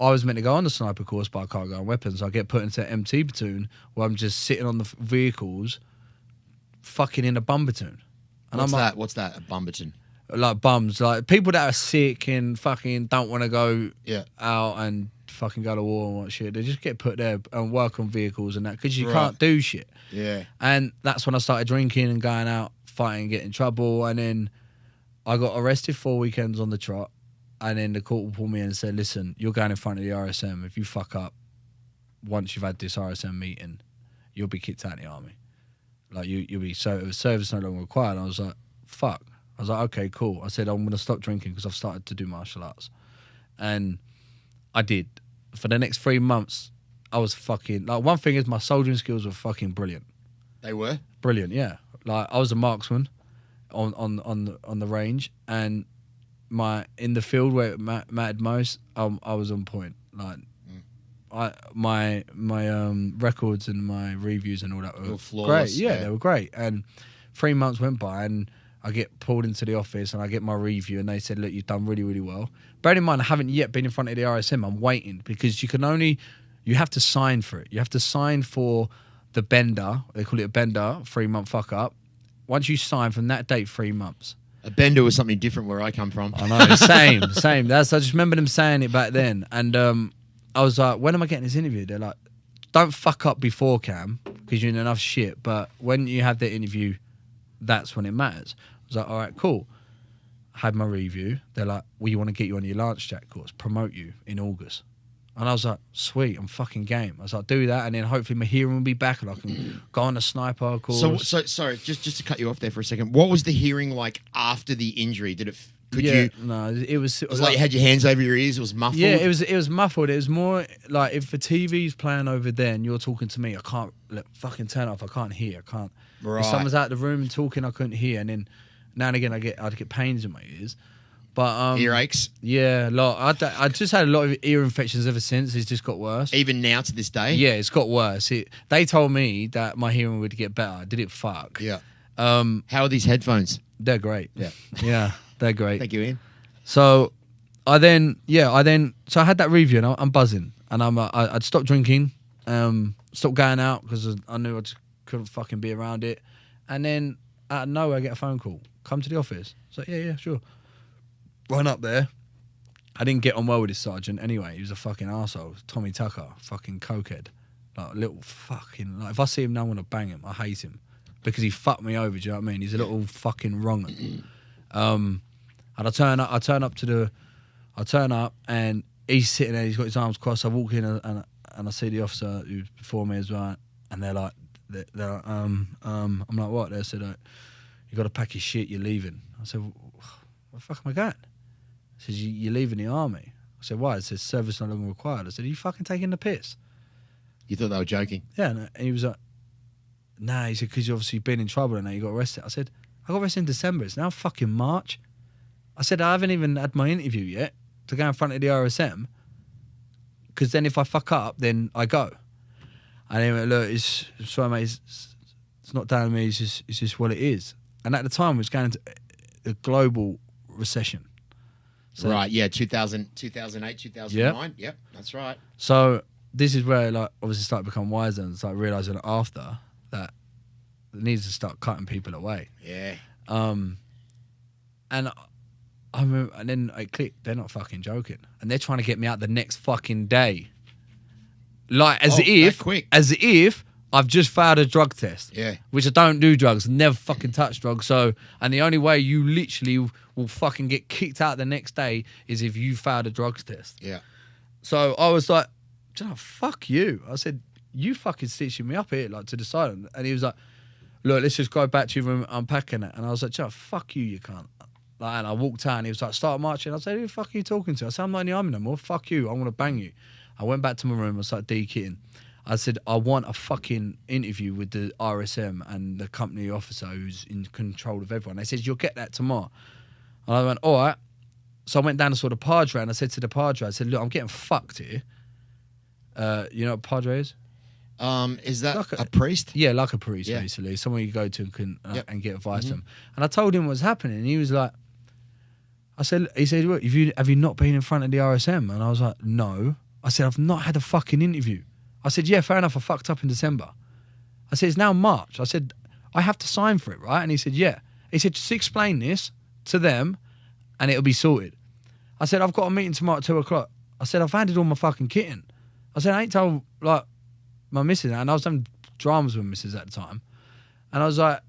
I was meant to go on the sniper course, but I can't go on weapons. I get put into an MT platoon where I'm just sitting on the vehicles, fucking in a bum platoon. And What's I'm that? What's that? A bumberton. like bums, like people that are sick and fucking don't want to go Yeah. out and fucking go to war and what shit. They just get put there and work on vehicles and that because you Right. can't do shit. Yeah. And that's when I started drinking and going out, fighting, getting in trouble. And then I got arrested 4 weekends on the trot. And then the court pulled me in and said, listen, you're going in front of the RSM. If you fuck up, once you've had this RSM meeting, you'll be kicked out of the army. Like, you'll be service no longer required. And I was like, fuck. I was like, okay, cool. I said, I'm going to stop drinking because I've started to do martial arts. And I did. For the next 3 months, I was fucking... Like, one thing is my soldiering skills were fucking brilliant. They were? Brilliant, yeah. Like, I was a marksman on the range, and in the field where it mattered most, I was on point. Like, my records and my reviews and all that were flawless, great. Yeah, yeah. they were great. And 3 months went by, and I get pulled into the office, and I get my review, and they said, "Look, you've done really, really well." Bear in mind, I haven't yet been in front of the RSM. I'm waiting because you have to sign for it. You have to sign for the bender. They call it a bender, 3 month fuck up. Once you sign from that date, 3 months. A bender was something different where I come from. I know, same. I just remember them saying it back then. And I was like, when am I getting this interview? They're like, don't fuck up before, Cam, because you're in enough shit. But when you have the interview, that's when it matters. I was like, all right, cool. I had my review. They're like, we want to get you on your Lance Jack course, promote you in August. And I was like, sweet, I'm fucking game. I was like, do that, and then hopefully my hearing will be back, and I can go on a sniper course. So sorry, just to cut you off there for a second. What was the hearing like after the injury? Did it? No, it was like you had your hands over your ears. It was muffled. Yeah, it was muffled. It was more like if the TV's playing over there and you're talking to me, I can't fucking turn it off. I can't hear. I can't. Right. If someone's out the room talking, I couldn't hear. And then now and again, I'd get pains in my ears. But earaches. Yeah, a lot. I just had a lot of ear infections ever since. It's just got worse. Even now to this day. Yeah, it's got worse. They told me that my hearing would get better. Did it fuck? Yeah. How are these headphones? They're great. Yeah. Yeah, they're great. Thank you, Ian. So I had that review and I'm buzzing, and I'd stopped drinking, stopped going out because I knew I just couldn't fucking be around it. And then out of nowhere, I get a phone call. Come to the office. So yeah, sure. Run up there. I didn't get on well with this sergeant anyway. He was a fucking arsehole. Tommy Tucker, fucking cokehead. Like, little fucking... Like, if I see him now, I want to bang him. I hate him. Because he fucked me over, do you know what I mean? He's a little fucking wrong. And I turn up and he's sitting there, he's got his arms crossed. I walk in and I see the officer who's before me as well, and they're like, I'm like, what? They said, you got to pack your shit, you're leaving. I said, where the fuck am I going? He says, you're leaving the army. I said, why? It says service no longer required. I said, are you fucking taking the piss? You thought they were joking? Yeah, and he was like, nah, he said, because you obviously been in trouble and now you got arrested. I said, I got arrested in December. It's now fucking March. I said, I haven't even had my interview yet to go in front of the RSM, because then if I fuck up, then I go. And he went, look, it's not down to me, it's just what it is. And at the time, we was going into a global recession. So, right, yeah, 2008, 2009. Yep, that's right. So this is where, like, obviously started to become wiser and start realising after that it needs to start cutting people away. Yeah. And I remember, and then it clicked. They're not fucking joking, and they're trying to get me out the next fucking day. Like as if I've just failed a drug test. Yeah. Which I don't do drugs. Never fucking touch drugs. So, and the only way you literally will fucking get kicked out the next day is if you failed a drugs test. Yeah. So I was like, do you know, fuck you. I said, you fucking stitching me up here, like, to the side. And he was like, look, let's just go back to your room, unpacking it. And I was like, do you know, fuck you, you can't. Like, and I walked out and he was like, start marching. I said, who the fuck are you talking to? I said, I'm not in the army no more. Fuck you. I want to bang you. I went back to my room and started de-kitting. I said, I want a fucking interview with the RSM and the company officer who's in control of everyone. They said, you'll get that tomorrow. And I went, all right. So I went down and saw the Padre and I said to the Padre, I said, look, I'm getting fucked here. You know what Padre is? Is that Like a priest? Yeah, like a priest, Yeah. basically. Someone you go to and can and get advice Mm-hmm. from. And I told him what's happening. And he was like, he said, look, have you not been in front of the RSM? And I was like, no. I said, I've not had a fucking interview. I said, yeah, fair enough, I fucked up in December. I said, it's now March. I said, I have to sign for it, right? And he said, yeah. He said, just explain this to them and it'll be sorted. I said, I've got a meeting tomorrow at 2:00. I said, I've handed all my fucking kit in. I said, I ain't told, like, my missus, and I was having dramas with missus at the time. And I was like,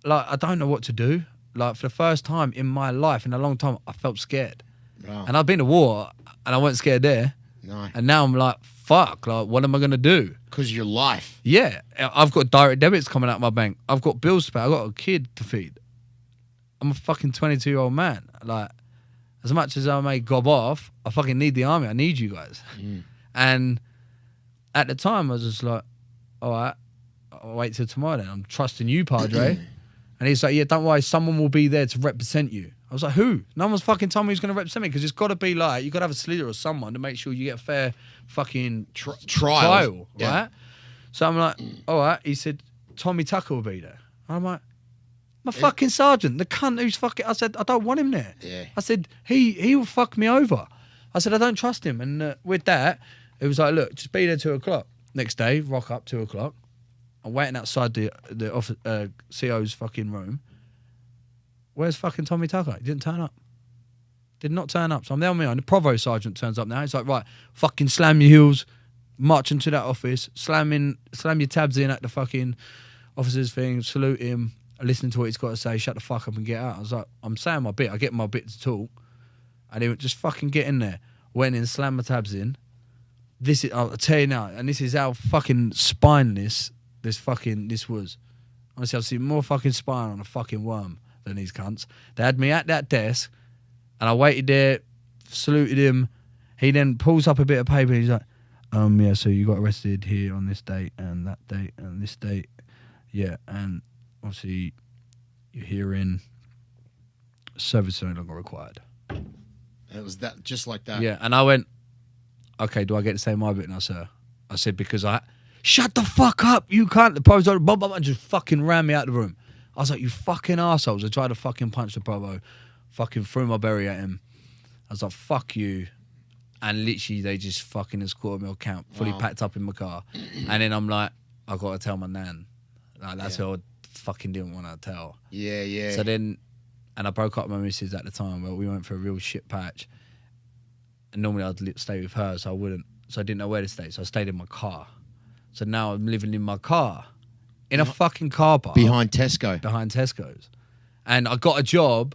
I don't know what to do. Like, for the first time in my life, in a long time, I felt scared. Wow. And I've been to war and I wasn't scared there. No. And now I'm like, fuck, like, what am I going to do? Because your life. Yeah, I've got direct debits coming out of my bank. I've got bills to pay. I've got a kid to feed. I'm a fucking 22-year-old man. Like, as much as I may gob off, I fucking need the army. I need you guys. And at the time, I was just like, all right, I'll wait till tomorrow then. I'm trusting you, Padre. And he's like, yeah, don't worry, someone will be there to represent you. I was like, who? No one's fucking told me who's going to represent me because it's got to be like, you got to have a solicitor or someone to make sure you get a fair fucking trial, Yeah. right? So I'm like, all right. He said, Tommy Tucker will be there. I'm like, my fucking sergeant, the cunt who's fucking, I said, I don't want him there. Yeah. I said, he will fuck me over. I said, I don't trust him. And with that, it was like, look, just be there 2:00. Next day, rock up 2:00. I'm waiting outside the office, CO's fucking room. Where's fucking Tommy Tucker? He didn't turn up. Did not turn up. So I'm there on my own. The provost sergeant turns up now. He's like, right, fucking slam your heels, march into that office, slam your tabs in at the fucking officer's thing, salute him, listen to what he's got to say, shut the fuck up and get out. I was like, I'm saying my bit. I get my bit to talk. And he went, just fucking get in there. Went in, slammed my tabs in. This is, I'll tell you now, and this is how fucking spineless this was. Honestly, I've seen more fucking spine on a fucking worm than these cunts. They had me at that desk, and I waited there, saluted him. He then pulls up a bit of paper, and he's like, yeah, so you got arrested here on this date, and that date, and this date. Yeah, and obviously, you're here in service no longer required. It was that, just like that. Yeah, and I went, okay, do I get to say my bit now, sir? I said, because shut the fuck up, you can't. The provost and just fucking ran me out of the room. I was like, you fucking assholes. I tried to fucking punch the provo, fucking threw my berry at him. I was like, fuck you. And literally, they just fucking escorted me on camp, fully packed up in my car. And then I'm like, I got to tell my nan. Like, that's who I fucking didn't want to tell. Yeah, yeah. So then, and I broke up with my missus at the time. Well, we went for a real shit patch. And normally I'd stay with her, so I didn't know where to stay. So I stayed in my car. So now I'm living in my car, in a fucking car park. Behind Tesco. Behind Tesco's. And I got a job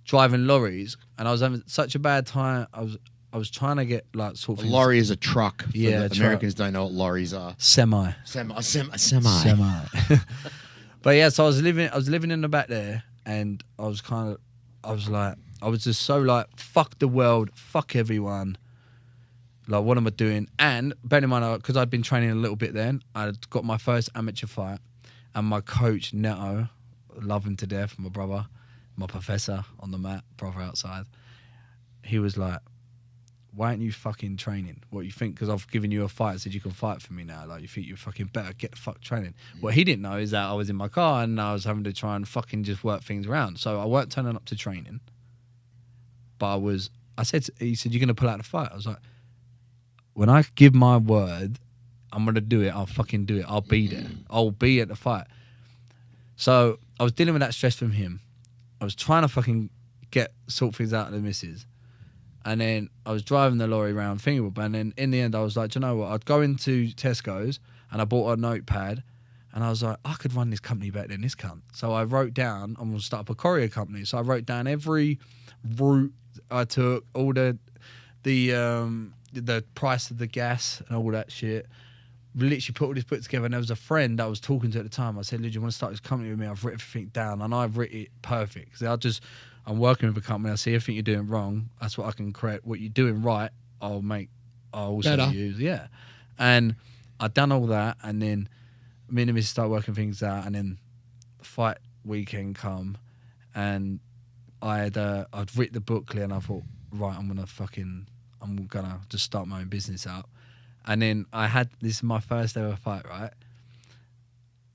driving lorries, and I was having such a bad time. I was trying to get, like, sort of... A lorry is a truck. Yeah, the Americans don't know what lorries are. Semi. Semi. But yeah, so I was living in the back there, and I was just so like, fuck the world, fuck everyone. Like, what am I doing? And bear in mind, because I'd been training a little bit then, I'd got my first amateur fight, and my coach, Neto, love him to death, my brother, my professor on the mat, brother outside, he was like, why aren't you fucking training? What you think? Because I've given you a fight, I said you can fight for me now. Like, you think you're fucking better, get the fuck training. What he didn't know is that I was in my car and I was having to try and fucking just work things around. So I weren't turning up to training. But he said, you're going to pull out the fight. I was like, when I give my word, I'm going to do it. I'll fucking do it. I'll be there. I'll be at the fight. So I was dealing with that stress from him. I was trying to fucking sort things out of the missus. And then I was driving the lorry around Fingerwood. And then in the end, I was like, do you know what? I'd go into Tesco's and I bought a notepad. And I was like, I could run this company better than this cunt. So I wrote down, I'm going to start up a courier company. So I wrote down every route I took, all the the price of the gas and all that shit. We literally put all this book together, and there was a friend I was talking to at the time. I said, "Look, you want to start this company with me? I've written everything down, and I've written it perfect. Because I'm working with a company. I see everything you're doing wrong. That's what I can create. What you're doing right, I'll also Better. use. Yeah." And I'd done all that, and then me and the missus started working things out, and then the fight weekend come, and I'd written the booklet, and I thought, right, I'm gonna just start my own business up. And then this is my first ever fight, right?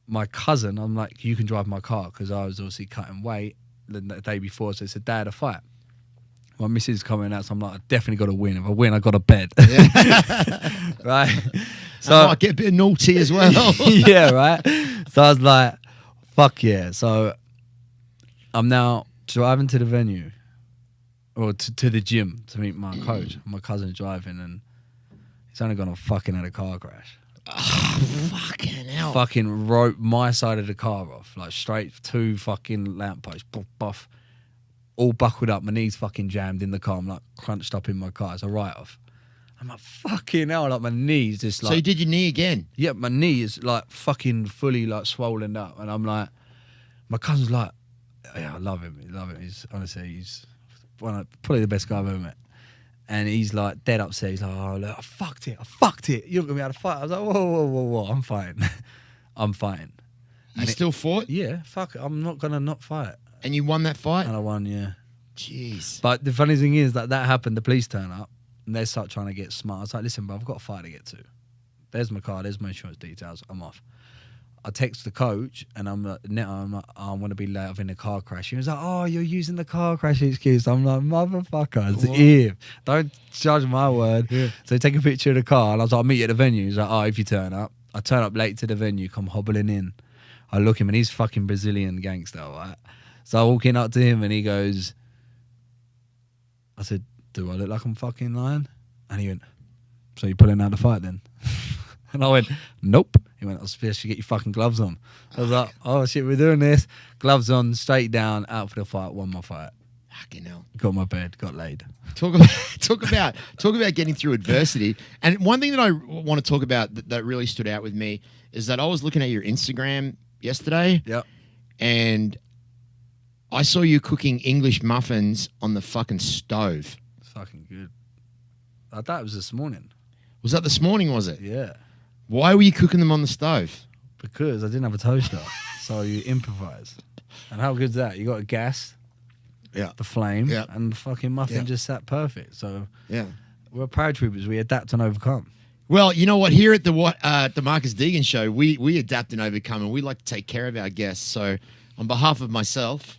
My cousin, I'm like, you can drive my car, because I was obviously cutting weight the day before, so he said, Dad, a fight. My missus is coming out, so I'm like, I definitely got to win. If I win, I got a bed. Yeah. Right? So I might get a bit naughty as well. Yeah, right? So I was like, fuck yeah. So I'm now driving to the venue, or to the gym to meet my coach. My cousin's driving, and he's only gone fucking had a car crash. Oh, fucking hell. Fucking wrote my side of the car off, like straight to fucking lamppost, buff, all buckled up. My knees fucking jammed in the car. I'm like crunched up in my car. It's a write-off. I'm like, fucking hell, like my knees just like... So you did your knee again? Yeah, my knee is like fucking fully like swollen up. And I'm like, my cousin's like, yeah, I love him. He's probably the best guy I've ever met. And he's like dead upset. He's like, oh, look, I fucked it. You're going to be able to fight. I was like, whoa, I'm fine. I'm fine. You still fought? Yeah, fuck it. I'm not going to not fight. And you won that fight? And I won, yeah. Jeez. But the funny thing is that happened. The police turn up and they start trying to get smart. I was like, listen, bro, I've got a fight to get to. There's my car. There's my insurance details. I'm off. I text the coach and I'm like, I want to be late. I've in a car crash. He was like, oh, you're using the car crash excuse. I'm like, motherfucker, don't judge my word. Yeah. So take a picture of the car and I was like, I'll meet you at the venue. He's like, oh, if you turn up. I turn up late to the venue, come hobbling in. I look him and he's fucking Brazilian gangster, right? So I walk in up to him and he goes, I said, do I look like I'm fucking lying? And he went, so you pulling out the fight then? And I went, nope. He went, I suggest you get your fucking gloves on. I was like, oh shit, we're doing this. Gloves on, straight down, out for the fight, won my fight. Fucking hell. Got my bed, got laid. Talk about getting through adversity. And one thing that I want to talk about that really stood out with me is that I was looking at your Instagram yesterday. Yep. And I saw you cooking English muffins on the fucking stove. It's fucking good. I thought it was this morning. Was that this morning, was it? Yeah. Why were you cooking them on the stove? Because I didn't have a toaster. So you improvise. And how good's that? You got a gas, the flame, and the fucking muffin just sat perfect. So we're paratroopers. We adapt and overcome. Well, you know what? Here at the Marcus Deegan Show, we adapt and overcome, and we like to take care of our guests. So on behalf of myself...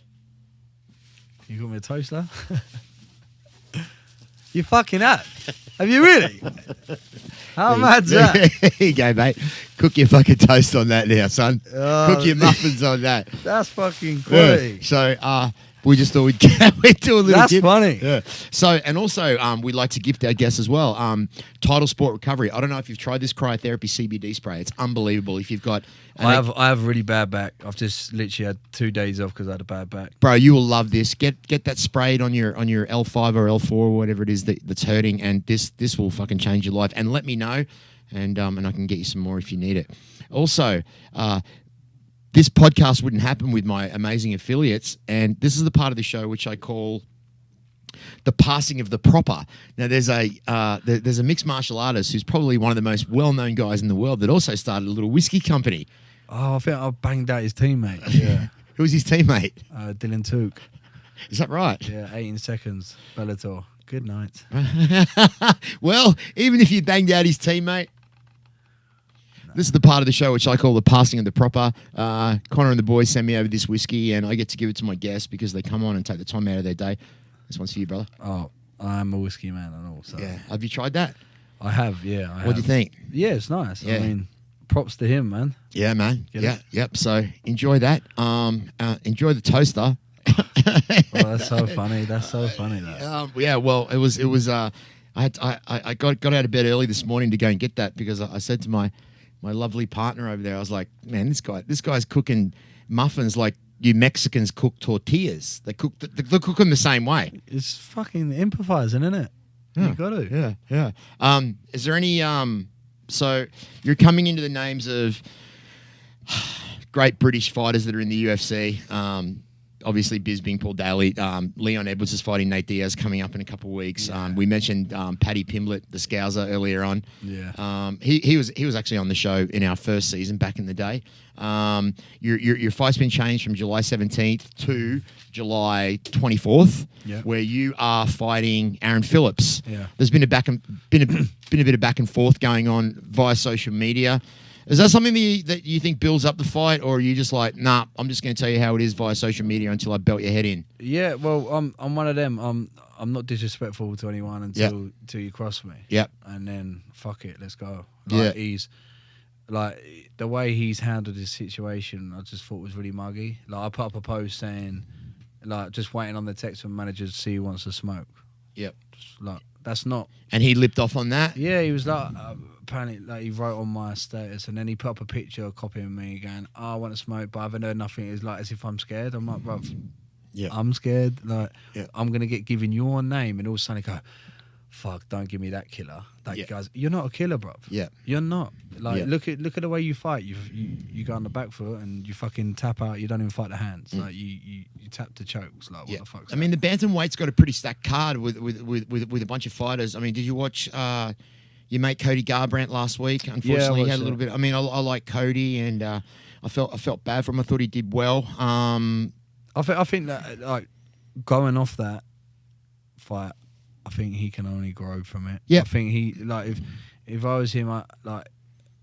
You got me a toaster? You fucking up. Have you really? How mad's that? Here you go, mate. Cook your fucking toast on that now, son. Oh, cook your muffins on that. That's fucking quality. Yeah. So we just thought we'd do a little That's gift. funny. Yeah. So, and also we'd like to gift our guests as well. Title Sport Recovery. I don't know if you've tried this cryotherapy CBD spray. It's unbelievable. If you've got... I have a really bad back. I've just literally had 2 days off because I had a bad back. Bro, you will love this. Get that sprayed on your L5 or L4 or whatever it is that's hurting, and this will fucking change your life. And let me know, and I can get you some more if you need it. Also, this podcast wouldn't happen with my amazing affiliates, and this is the part of the show which I call the passing of the proper. Now, there's a mixed martial artist who's probably one of the most well-known guys in the world that also started a little whiskey company. Oh, I think I banged out his teammate. Yeah. Who was his teammate? Dylan Took. Is that right? Yeah, 18 seconds. Bellator. Good night. Well, even if you banged out his teammate, this is the part of the show which I call the passing of the proper. Connor and the boys send me over this whiskey, and I get to give it to my guests because they come on and take the time out of their day. This one's for you, brother. Oh, I'm a whiskey man and all. So. Yeah. Have you tried that? I have, yeah. What do you think? Yeah, it's nice. Yeah. I mean, props to him, man. Yeah, man. Yep. So enjoy that. Enjoy the toaster. Oh, that's so funny. That's so funny. That. Yeah. Well, it was. I got out of bed early this morning to go and get that because I said to my lovely partner over there, I was like, man, this guy's cooking muffins like you Mexicans cook tortillas. They cook them the same way. It's fucking improvising, isn't it? You got to. Yeah. Is there any so you're coming into the names of great British fighters that are in the UFC. Obviously, Bisping, Paul Daly, Leon Edwards is fighting Nate Diaz coming up in a couple of weeks. Yeah. We mentioned Paddy Pimblett, the Scouser, earlier on. Yeah. He was actually on the show in our first season back in the day. Your fight's been changed from July 17th to July 24th, where you are fighting Aaron Phillips. Yeah. There's been a bit of back and forth going on via social media. Is that something that you think builds up the fight, or are you just like, nah, I'm just going to tell you how it is via social media until I belt your head in? Yeah, well, I'm one of them. I'm not disrespectful to anyone until you cross me. Yep. And then fuck it, let's go. Yeah. Like the way he's handled his situation, I just thought was really muggy. Like I put up a post saying, like, just waiting on the text from manager to see who wants to smoke. Yep. Just, like, that's not. And he lipped off on that? Yeah, he was like, apparently, like, he wrote on my status, and then he put up a picture copying me, going, "Oh, I want to smoke, but I haven't heard nothing." It's like as if I'm scared. I'm like, bruv, I'm scared. Like, I'm gonna get given your name, and all of a sudden, I go, "Fuck, don't give me that killer." Like, guys, you're not a killer, bruv. Yeah, you're not. Like, look at the way you fight. You go on the back foot and you fucking tap out. You don't even fight the hands. Like you tap the chokes. Like, what the fuck? I mean, the bantamweight's got a pretty stacked card with a bunch of fighters. I mean, did you watch your mate Cody Garbrandt last week? Unfortunately, he had a little bit. I mean, I like Cody, and I felt bad for him. I thought he did well. I think that, like, going off that fight, I think he can only grow from it. Yeah, I think he, like, if I was him, like,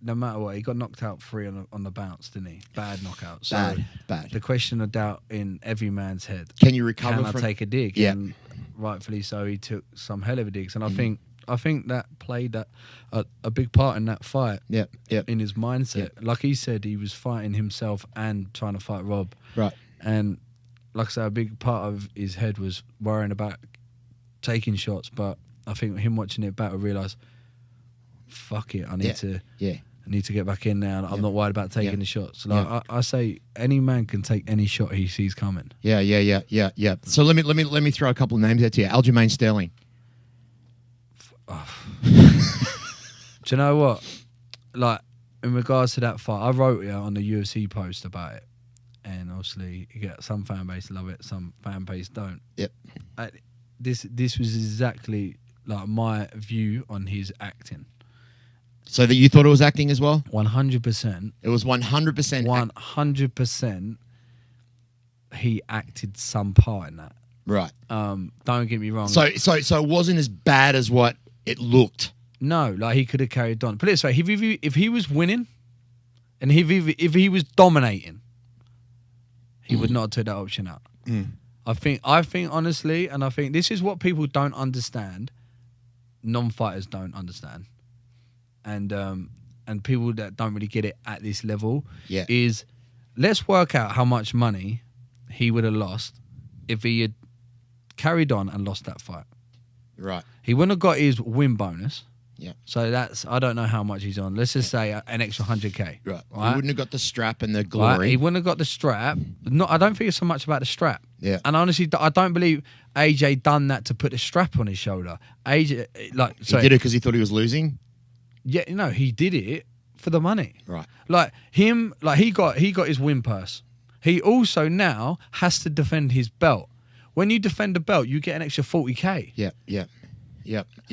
no matter what, he got knocked out 3 on the bounce, didn't he? Bad knockout. So bad. The question of doubt in every man's head: can you recover? Can I take a dig? Yeah, and rightfully so. He took some hell of a digs, and I think that played a big part in that fight. Yeah. In his mindset, like he said, he was fighting himself and trying to fight Rob. Right. And like I said, a big part of his head was worrying about taking shots, but I think him watching it back, I realised, fuck it, I need to get back in now. I'm not worried about taking the shots. Like I say, any man can take any shot he sees coming. Yeah. So let me throw a couple of names out to you. Aljamain Sterling. Do you know what? Like, in regards to that fight, I wrote on the UFC post about it, and obviously you get some fan base love it, some fan base don't. Yep. This was exactly like my view on his acting. So that you thought it was acting as well? 100%. It was 100%. 100%. He acted some part in that. Right. Don't get me wrong. So it wasn't as bad as what it looked. No, like he could have carried on. Put it this way: if he was winning, and if he was dominating, he would not have took that option out. I think honestly, and I think this is what people don't understand. Non-fighters don't understand, and people that don't really get it at this level is, let's work out how much money he would have lost if he had carried on and lost that fight. Right. He wouldn't have got his win bonus. Yeah. So that's, I don't know how much he's on. Let's just say an extra 100K. Right. He wouldn't have got the strap and the glory. Right? He wouldn't have got the strap. I don't think it's so much about the strap. Yeah. And honestly, I don't believe AJ done that to put the strap on his shoulder. AJ, like, he did it because he thought he was losing. Yeah. No, he did it for the money. Right. Like him, like he got his win purse. He also now has to defend his belt. When you defend the belt, you get an extra 40K. Yeah.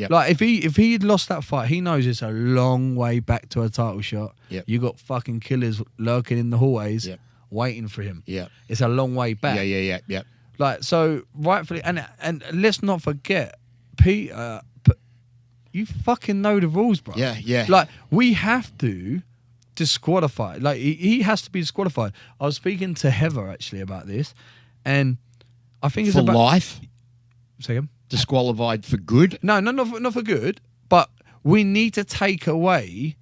Like if he had lost that fight, he knows it's a long way back to a title shot. Yep. You got fucking killers lurking in the hallways, waiting for him. Yeah, it's a long way back. Yeah. Like, so rightfully, and let's not forget, Peter, you fucking know the rules, bro. Yeah. Like, we have to disqualify. Like, he has to be disqualified. I was speaking to Heather actually about this, and I think it's for about life. Second. Disqualified for good? No, not for good. But we need to take away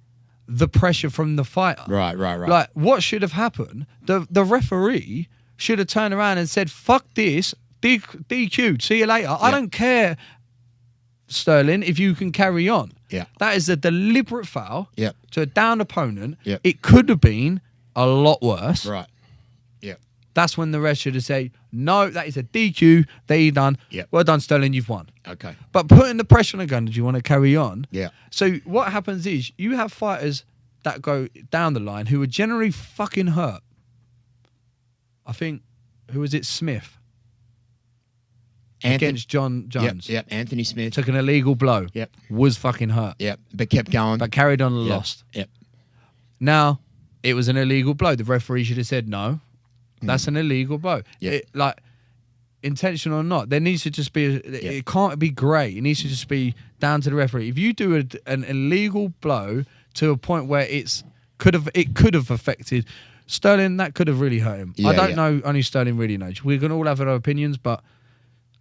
the pressure from the fighter. Right. Like, what should have happened? The referee should have turned around and said, "Fuck this, DQ'd. See you later." Yeah. I don't care, Sterling, if you can carry on. Yeah. That is a deliberate foul to a down opponent. Yeah. It could have been a lot worse. Right. That's when the ref should have said, no, that is a DQ. There you done. Yep. Well done, Sterling. You've won. Okay. But putting the pressure on the gun, did you want to carry on? Yeah. So what happens is you have fighters that go down the line who are generally fucking hurt. I think, who was it? Smith. Against John Jones. Yep. Anthony Smith. Took an illegal blow. Yep. Was fucking hurt. Yep. But kept going. But carried on and lost. Yep. Now, it was an illegal blow. The referee should have said no. That's an illegal blow. Yeah. Like, intentional or not, there needs to just be. It can't be grey. It needs to just be down to the referee. If you do an illegal blow to a point where it could have affected Sterling, that could have really hurt him. Yeah, I don't know. Only Sterling really knows. We're gonna all have our opinions, but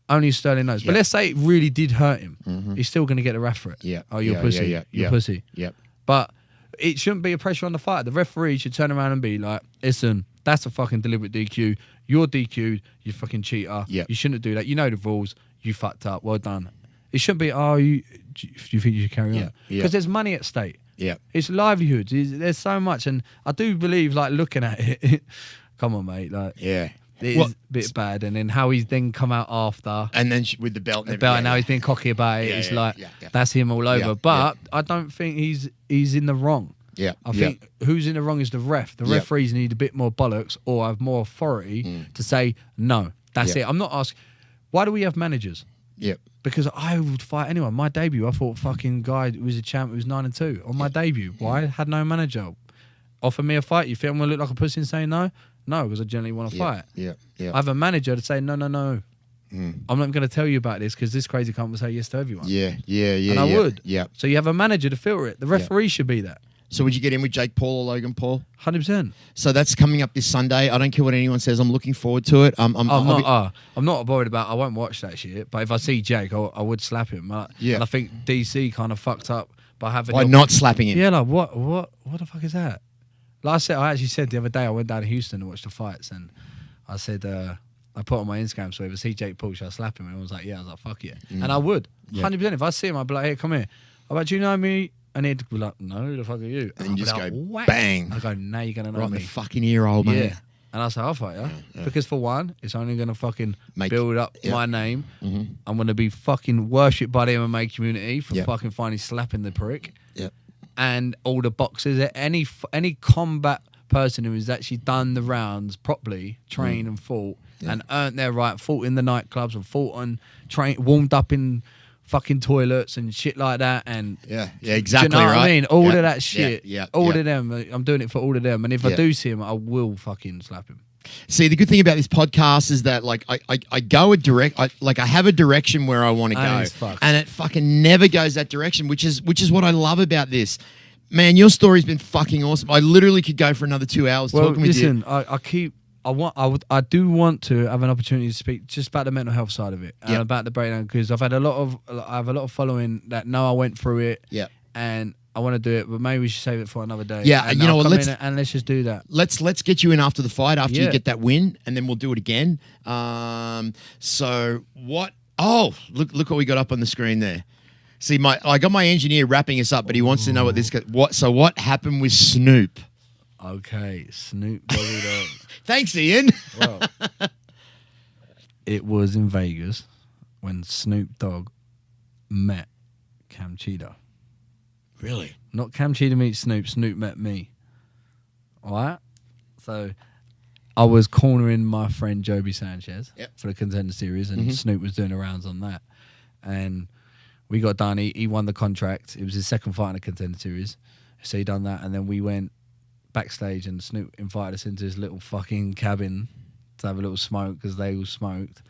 only Sterling knows. But let's say it really did hurt him. He's still gonna get a ref for it. Yeah. Oh, you're pussy. You're pussy. Yep. But it shouldn't be a pressure on the fighter. The referee should turn around and be like, listen, that's a fucking deliberate DQ. You're DQ'd. You fucking cheater. Yep. You shouldn't do that. You know the rules. You fucked up. Well done. It shouldn't be, do you think you should carry on? Because there's money at stake. Yeah. It's livelihoods. There's so much. And I do believe, like, looking at it, come on, mate. Like, Yeah. it is a bit bad. And then how he's then come out after. And then with the belt. And now he's being cocky about it. It's like, that's him all over. But I don't think he's in the wrong. Yeah. I think who's in the wrong is the ref. The referees need a bit more bollocks or have more authority to say, no, that's it. I'm not asking, why do we have managers? Yep. Because I would fight anyone. My debut, I thought fucking guy who was a champ who was 9-2 on my debut. Why? Had no manager. Offer me a fight. You think I'm going to look like a pussy and say no? No, because I generally want to fight. Yeah. I have a manager to say, no. I'm not going to tell you about this because this crazy cunt will say yes to everyone. Yeah. And I would. Yeah. So you have a manager to filter it. The referee should be that. So would you get in with Jake Paul or Logan Paul? 100%. So that's coming up this Sunday. I don't care what anyone says. I'm looking forward to it. I'm not worried about. I won't watch that shit. But if I see Jake, I would slap him. And I think DC kind of fucked up by having. By not slapping him. Yeah, like what the fuck is that? Like I actually said the other day, I went down to Houston to watch the fights, and I said I put on my Instagram story, if I see Jake Paul, should I slap him? And I was like, yeah. I was like, fuck yeah. And I would 100%. If I see him, I'd be like, hey, come here. How about you know me? And he'd be like, no, who the fuck are you? And you just like, go, whack. bang. I go, now you're going to know right me. in the fucking ear, old man. Yeah. And I say, I'll fight you. Yeah. Because for one, it's only going to fucking build up my name. Mm-hmm. I'm going to be fucking worshipped by the MMA community for fucking finally slapping the prick. Yeah. And all the boxers, any combat person who has actually done the rounds properly, trained and fought, and earned their right, fought in the nightclubs and fought on, warmed up in fucking toilets and shit like that, and exactly. Do you know what right? I mean? All of that shit. All of them. I'm doing it for all of them. And if I do see him, I will fucking slap him. See, the good thing about this podcast is that like I go I have a direction where I want to go, and it fucking never goes that direction, which is what I love about this. Man, your story's been fucking awesome. I literally could go for another 2 hours talking with you. Listen, I do want to have an opportunity to speak just about the mental health side of it and about the breakdown, because I have a lot of following that know I went through it. Yeah. And I want to do it, but maybe we should save it for another day. Yeah, and you know what? Let's just do that. Let's get you in after the fight, after you get that win, and then we'll do it again. So what? Oh, look what we got up on the screen there. See, I got my engineer wrapping us up, but he wants to know what happened with Snoop. Okay, Snoop Dogg. Thanks, Ian. Well, it was in Vegas when Snoop Dogg met Cam Cheetah. Really? Not Cam Cheetah meets Snoop. Snoop met me. All right? So I was cornering my friend Joby Sanchez for the Contender Series, and Snoop was doing the rounds on that. And we got done. He won the contract. It was his second fight in the Contender Series. So he done that, and then we went backstage, and Snoop invited us into his little fucking cabin to have a little smoke, because they all smoked.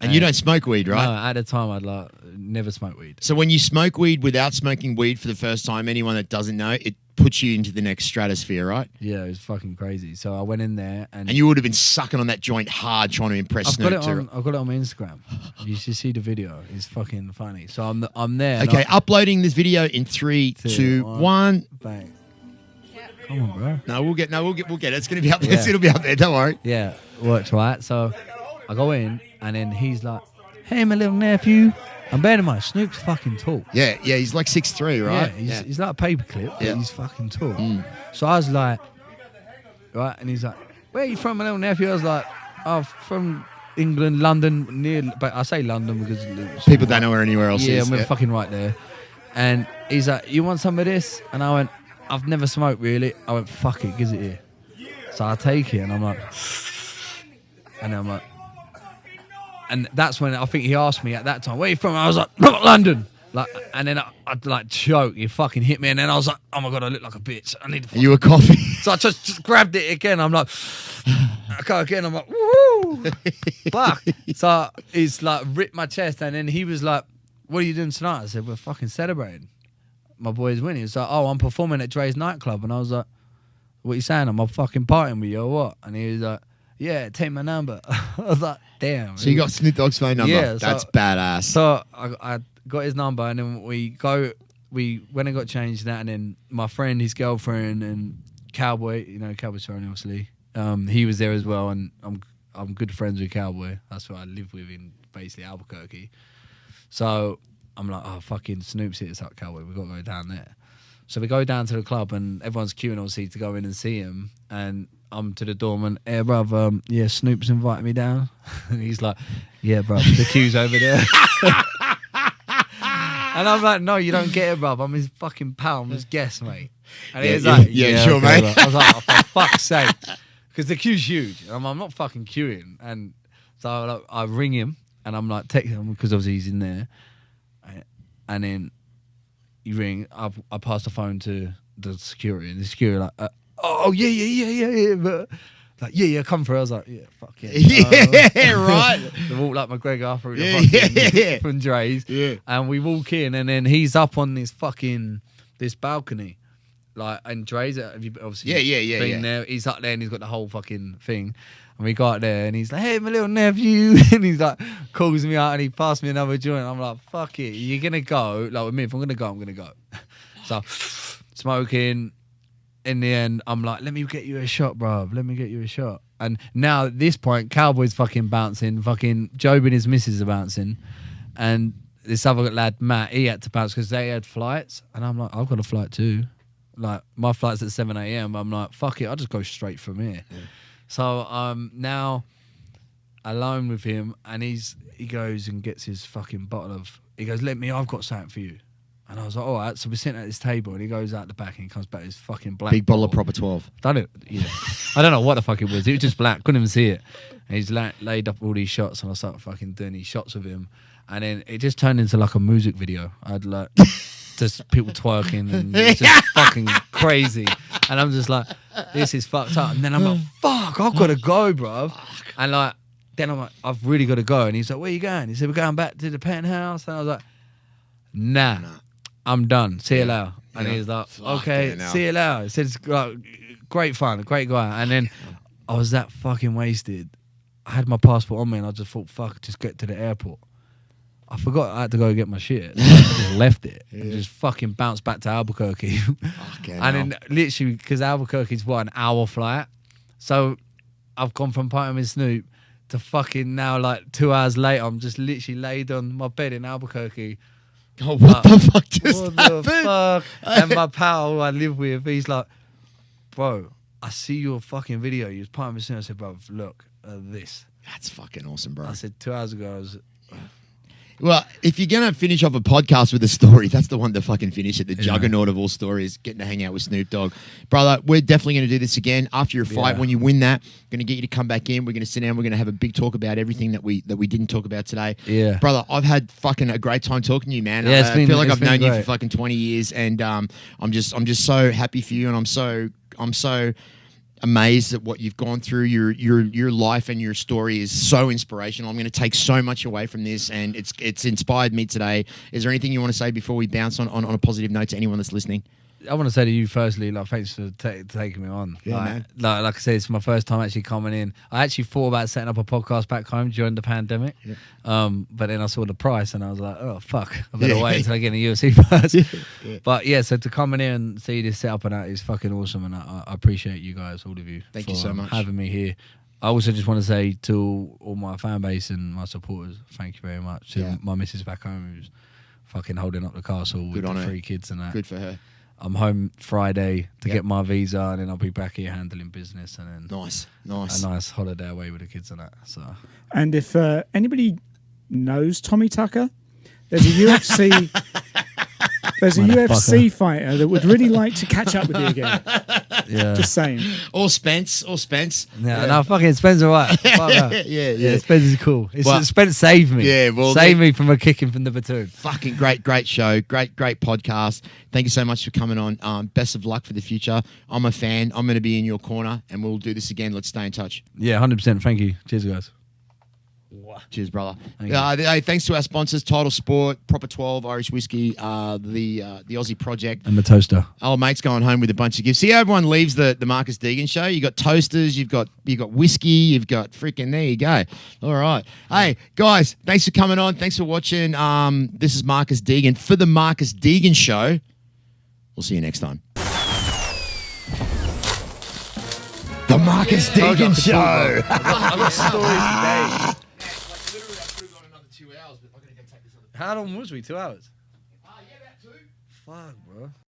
And you don't smoke weed, right? No, at the time I'd never smoked weed. So when you smoke weed without smoking weed for the first time, anyone that doesn't know, it puts you into the next stratosphere, right? Yeah, it was fucking crazy. So I went in there, and you would have been sucking on that joint hard, trying to impress Snoop. I've got it on my Instagram. You should see the video. It's fucking funny. So I'm there. Okay, uploading this video in 3, 2, 1. Bang. Come on, bro. No, we'll get it. It's gonna be up there. It'll be up there. Don't worry. Yeah, works right. So I go in, and then he's like, "Hey, my little nephew." I'm better in mind, Snoop's fucking tall. Yeah, he's like 6'3", right? Yeah, he's like a paperclip, but he's fucking tall. So I was like, right, and he's like, where are you from, my little nephew? I was like, oh, from England, London, near, but I say London because People don't know where anywhere else yeah, is. we're fucking right there. And he's like, you want some of this? And I went, I've never smoked really. I went, fuck it, give it here. So I take it and I'm like, and that's when I think he asked me at that time, where you from? I was like, London. Like, and then I'd like choke, he fucking hit me, and then I was like, oh my god, I look like a bitch. I need to. You were coughing. So I just grabbed it again. I'm like, I go again. I'm like, woo, fuck. So it's like ripped my chest, and then he was like, what are you doing tonight? I said, we're fucking celebrating. My boy's winning. He was like, oh, I'm performing at Dre's nightclub, and I was like, what are you saying? I'm fucking partying with you or what? And he was like, yeah, take my number. I was like, damn. So you got Snoop Dogg's phone number? Yeah, That's badass. So I got his number, and then we went and got changed that, and then my friend, his girlfriend, and Cowboy, you know, Cowboy's phone obviously, he was there as well, and I'm good friends with Cowboy. That's what I live with in basically Albuquerque. So I'm like, oh, fucking Snoop's hit us up, Cowboy. We've got to go down there. So we go down to the club, and everyone's queuing obviously to go in and see him, and I'm to the doorman, hey, bruv, yeah, Snoop's invited me down. And he's like, yeah, bruv, the queue's over there. And I'm like, no, you don't get it, bruv. I'm his fucking pal. I'm his guest, mate. And he's like, yeah, sure, okay, mate. bruv. I was like, oh, for fuck's sake. Because the queue's huge. And I'm not fucking queuing. And so I ring him, and I'm like, texting him, because obviously he's in there. And then you ring, I pass the phone to the security, and the security like, oh, yeah, but like, yeah, come through. I was like, yeah, fuck yeah. Yeah, right. They walk like McGregor through the fucking from Dre's. Yeah. And we walk in, and then he's up on this balcony. Like, and Dre's, have you obviously been there? He's up there, and he's got the whole fucking thing. And we got there, and he's like, hey, my little nephew. And he's like, calls me out, and he passed me another joint. I'm like, fuck it. You're going to go. Like, with me, if I'm going to go, I'm going to go. So, smoking. In the end, I'm like, let me get you a shot, bruv. Let me get you a shot. And now at this point, Cowboy's fucking bouncing. Fucking Job and his missus are bouncing. And this other lad, Matt, he had to bounce because they had flights. And I'm like, I've got a flight too. Like, my flight's at 7 a.m. I'm like, fuck it. I'll just go straight from here. Yeah. So I'm now alone with him. And he goes and gets his fucking bottle of... He goes, I've got something for you. And I was like, all right. So we're sitting at this table, and he goes out the back, and he comes back with his fucking black big bottle of proper 12. Done it. Yeah. I don't know what the fuck it was. It was just black. Couldn't even see it. And he's laid up all these shots, and I started fucking doing these shots with him. And then it just turned into like a music video. I'd like just people twerking, and it's just fucking crazy. And I'm just like, this is fucked up. And then I'm like, fuck, I've got to go, bruv. And like, then I'm like, I've really got to go. And he's like, where you going? He said, we're going back to the penthouse. And I was like, nah. I'm done. See you later. And he's like, okay, see you later. He said, it's great fun, a great guy. And then I was that fucking wasted. I had my passport on me, and I just thought, fuck, just get to the airport. I forgot I had to go get my shit. I just left it and just fucking bounced back to Albuquerque. And then literally, because Albuquerque's an hour flight. So I've gone from partying with Snoop to fucking now, like 2 hours later, I'm just literally laid on my bed in Albuquerque. Oh, what the fuck just happened? Fuck? And my pal who I live with, he's like, bro, I see your fucking video. You was partying with Snoop. I said, bro, look at this. That's fucking awesome, bro. I said 2 hours ago, I was... Well, if you're going to finish off a podcast with a story, that's the one to fucking finish it. The juggernaut of all stories, getting to hang out with Snoop Dogg. Brother, we're definitely going to do this again after your fight. When you win that, going to get you to come back in. We're going to sit down. We're going to have a big talk about everything that we didn't talk about today. Yeah. Brother, I've had fucking a great time talking to you, man. Yeah, I feel like I've known you for fucking 20 years, and I'm just so happy for you, and I'm so amazed at what you've gone through. Your life and your story is so inspirational. I'm going to take so much away from this, and it's inspired me today. Is there anything you want to say before we bounce on a positive note to anyone that's listening? I want to say to you firstly, like, thanks for taking me on. Yeah, man. Like I said, it's my first time actually coming in. I actually thought about setting up a podcast back home during the pandemic, but then I saw the price, and I was like, oh fuck, I better wait until I get in the UFC first. But yeah, so to come in here and see this setup and that is fucking awesome, and I appreciate you guys, all of you. Thank you so much having me here. I also just want to say to all my fan base and my supporters, thank you very much. To my missus back home, who's fucking holding up the castle with the 3 kids and that. Good for her. I'm home Friday to Yep. get my visa, and then I'll be back here handling business, and then Nice. a nice holiday away with the kids and that. So, And if anybody knows Tommy Tucker, there's a UFC. There's a UFC fighter that would really like to catch up with you again. yeah. Just saying. Or Spence. Yeah, no, fucking Spence alright. Yeah. Spence is cool. Well, Spence saved me. Yeah, well, saved me from a kicking from the platoon. Fucking great show. Great podcast. Thank you so much for coming on. Best of luck for the future. I'm a fan. I'm going to be in your corner, and we'll do this again. Let's stay in touch. Yeah, 100%. Thank you. Cheers, guys. Cheers, brother. Thank Hey, thanks to our sponsors, Title Sport, Proper 12, Irish Whiskey, the Aussie Project. And the toaster. Oh, mate's going home with a bunch of gifts. See how everyone leaves the Marcus Deegan show? You got toasters, you've got whiskey, you've got freaking, there you go. All right. Hey, guys, thanks for coming on. Thanks for watching. This is Marcus Deegan. For the Marcus Deegan show, we'll see you next time. The Marcus Deegan show. I've got stories today. Literally, I could have gone another 2 hours, but I'm going to go take this other. How long was we? 2 hours? Yeah, about 2. Fuck, bro.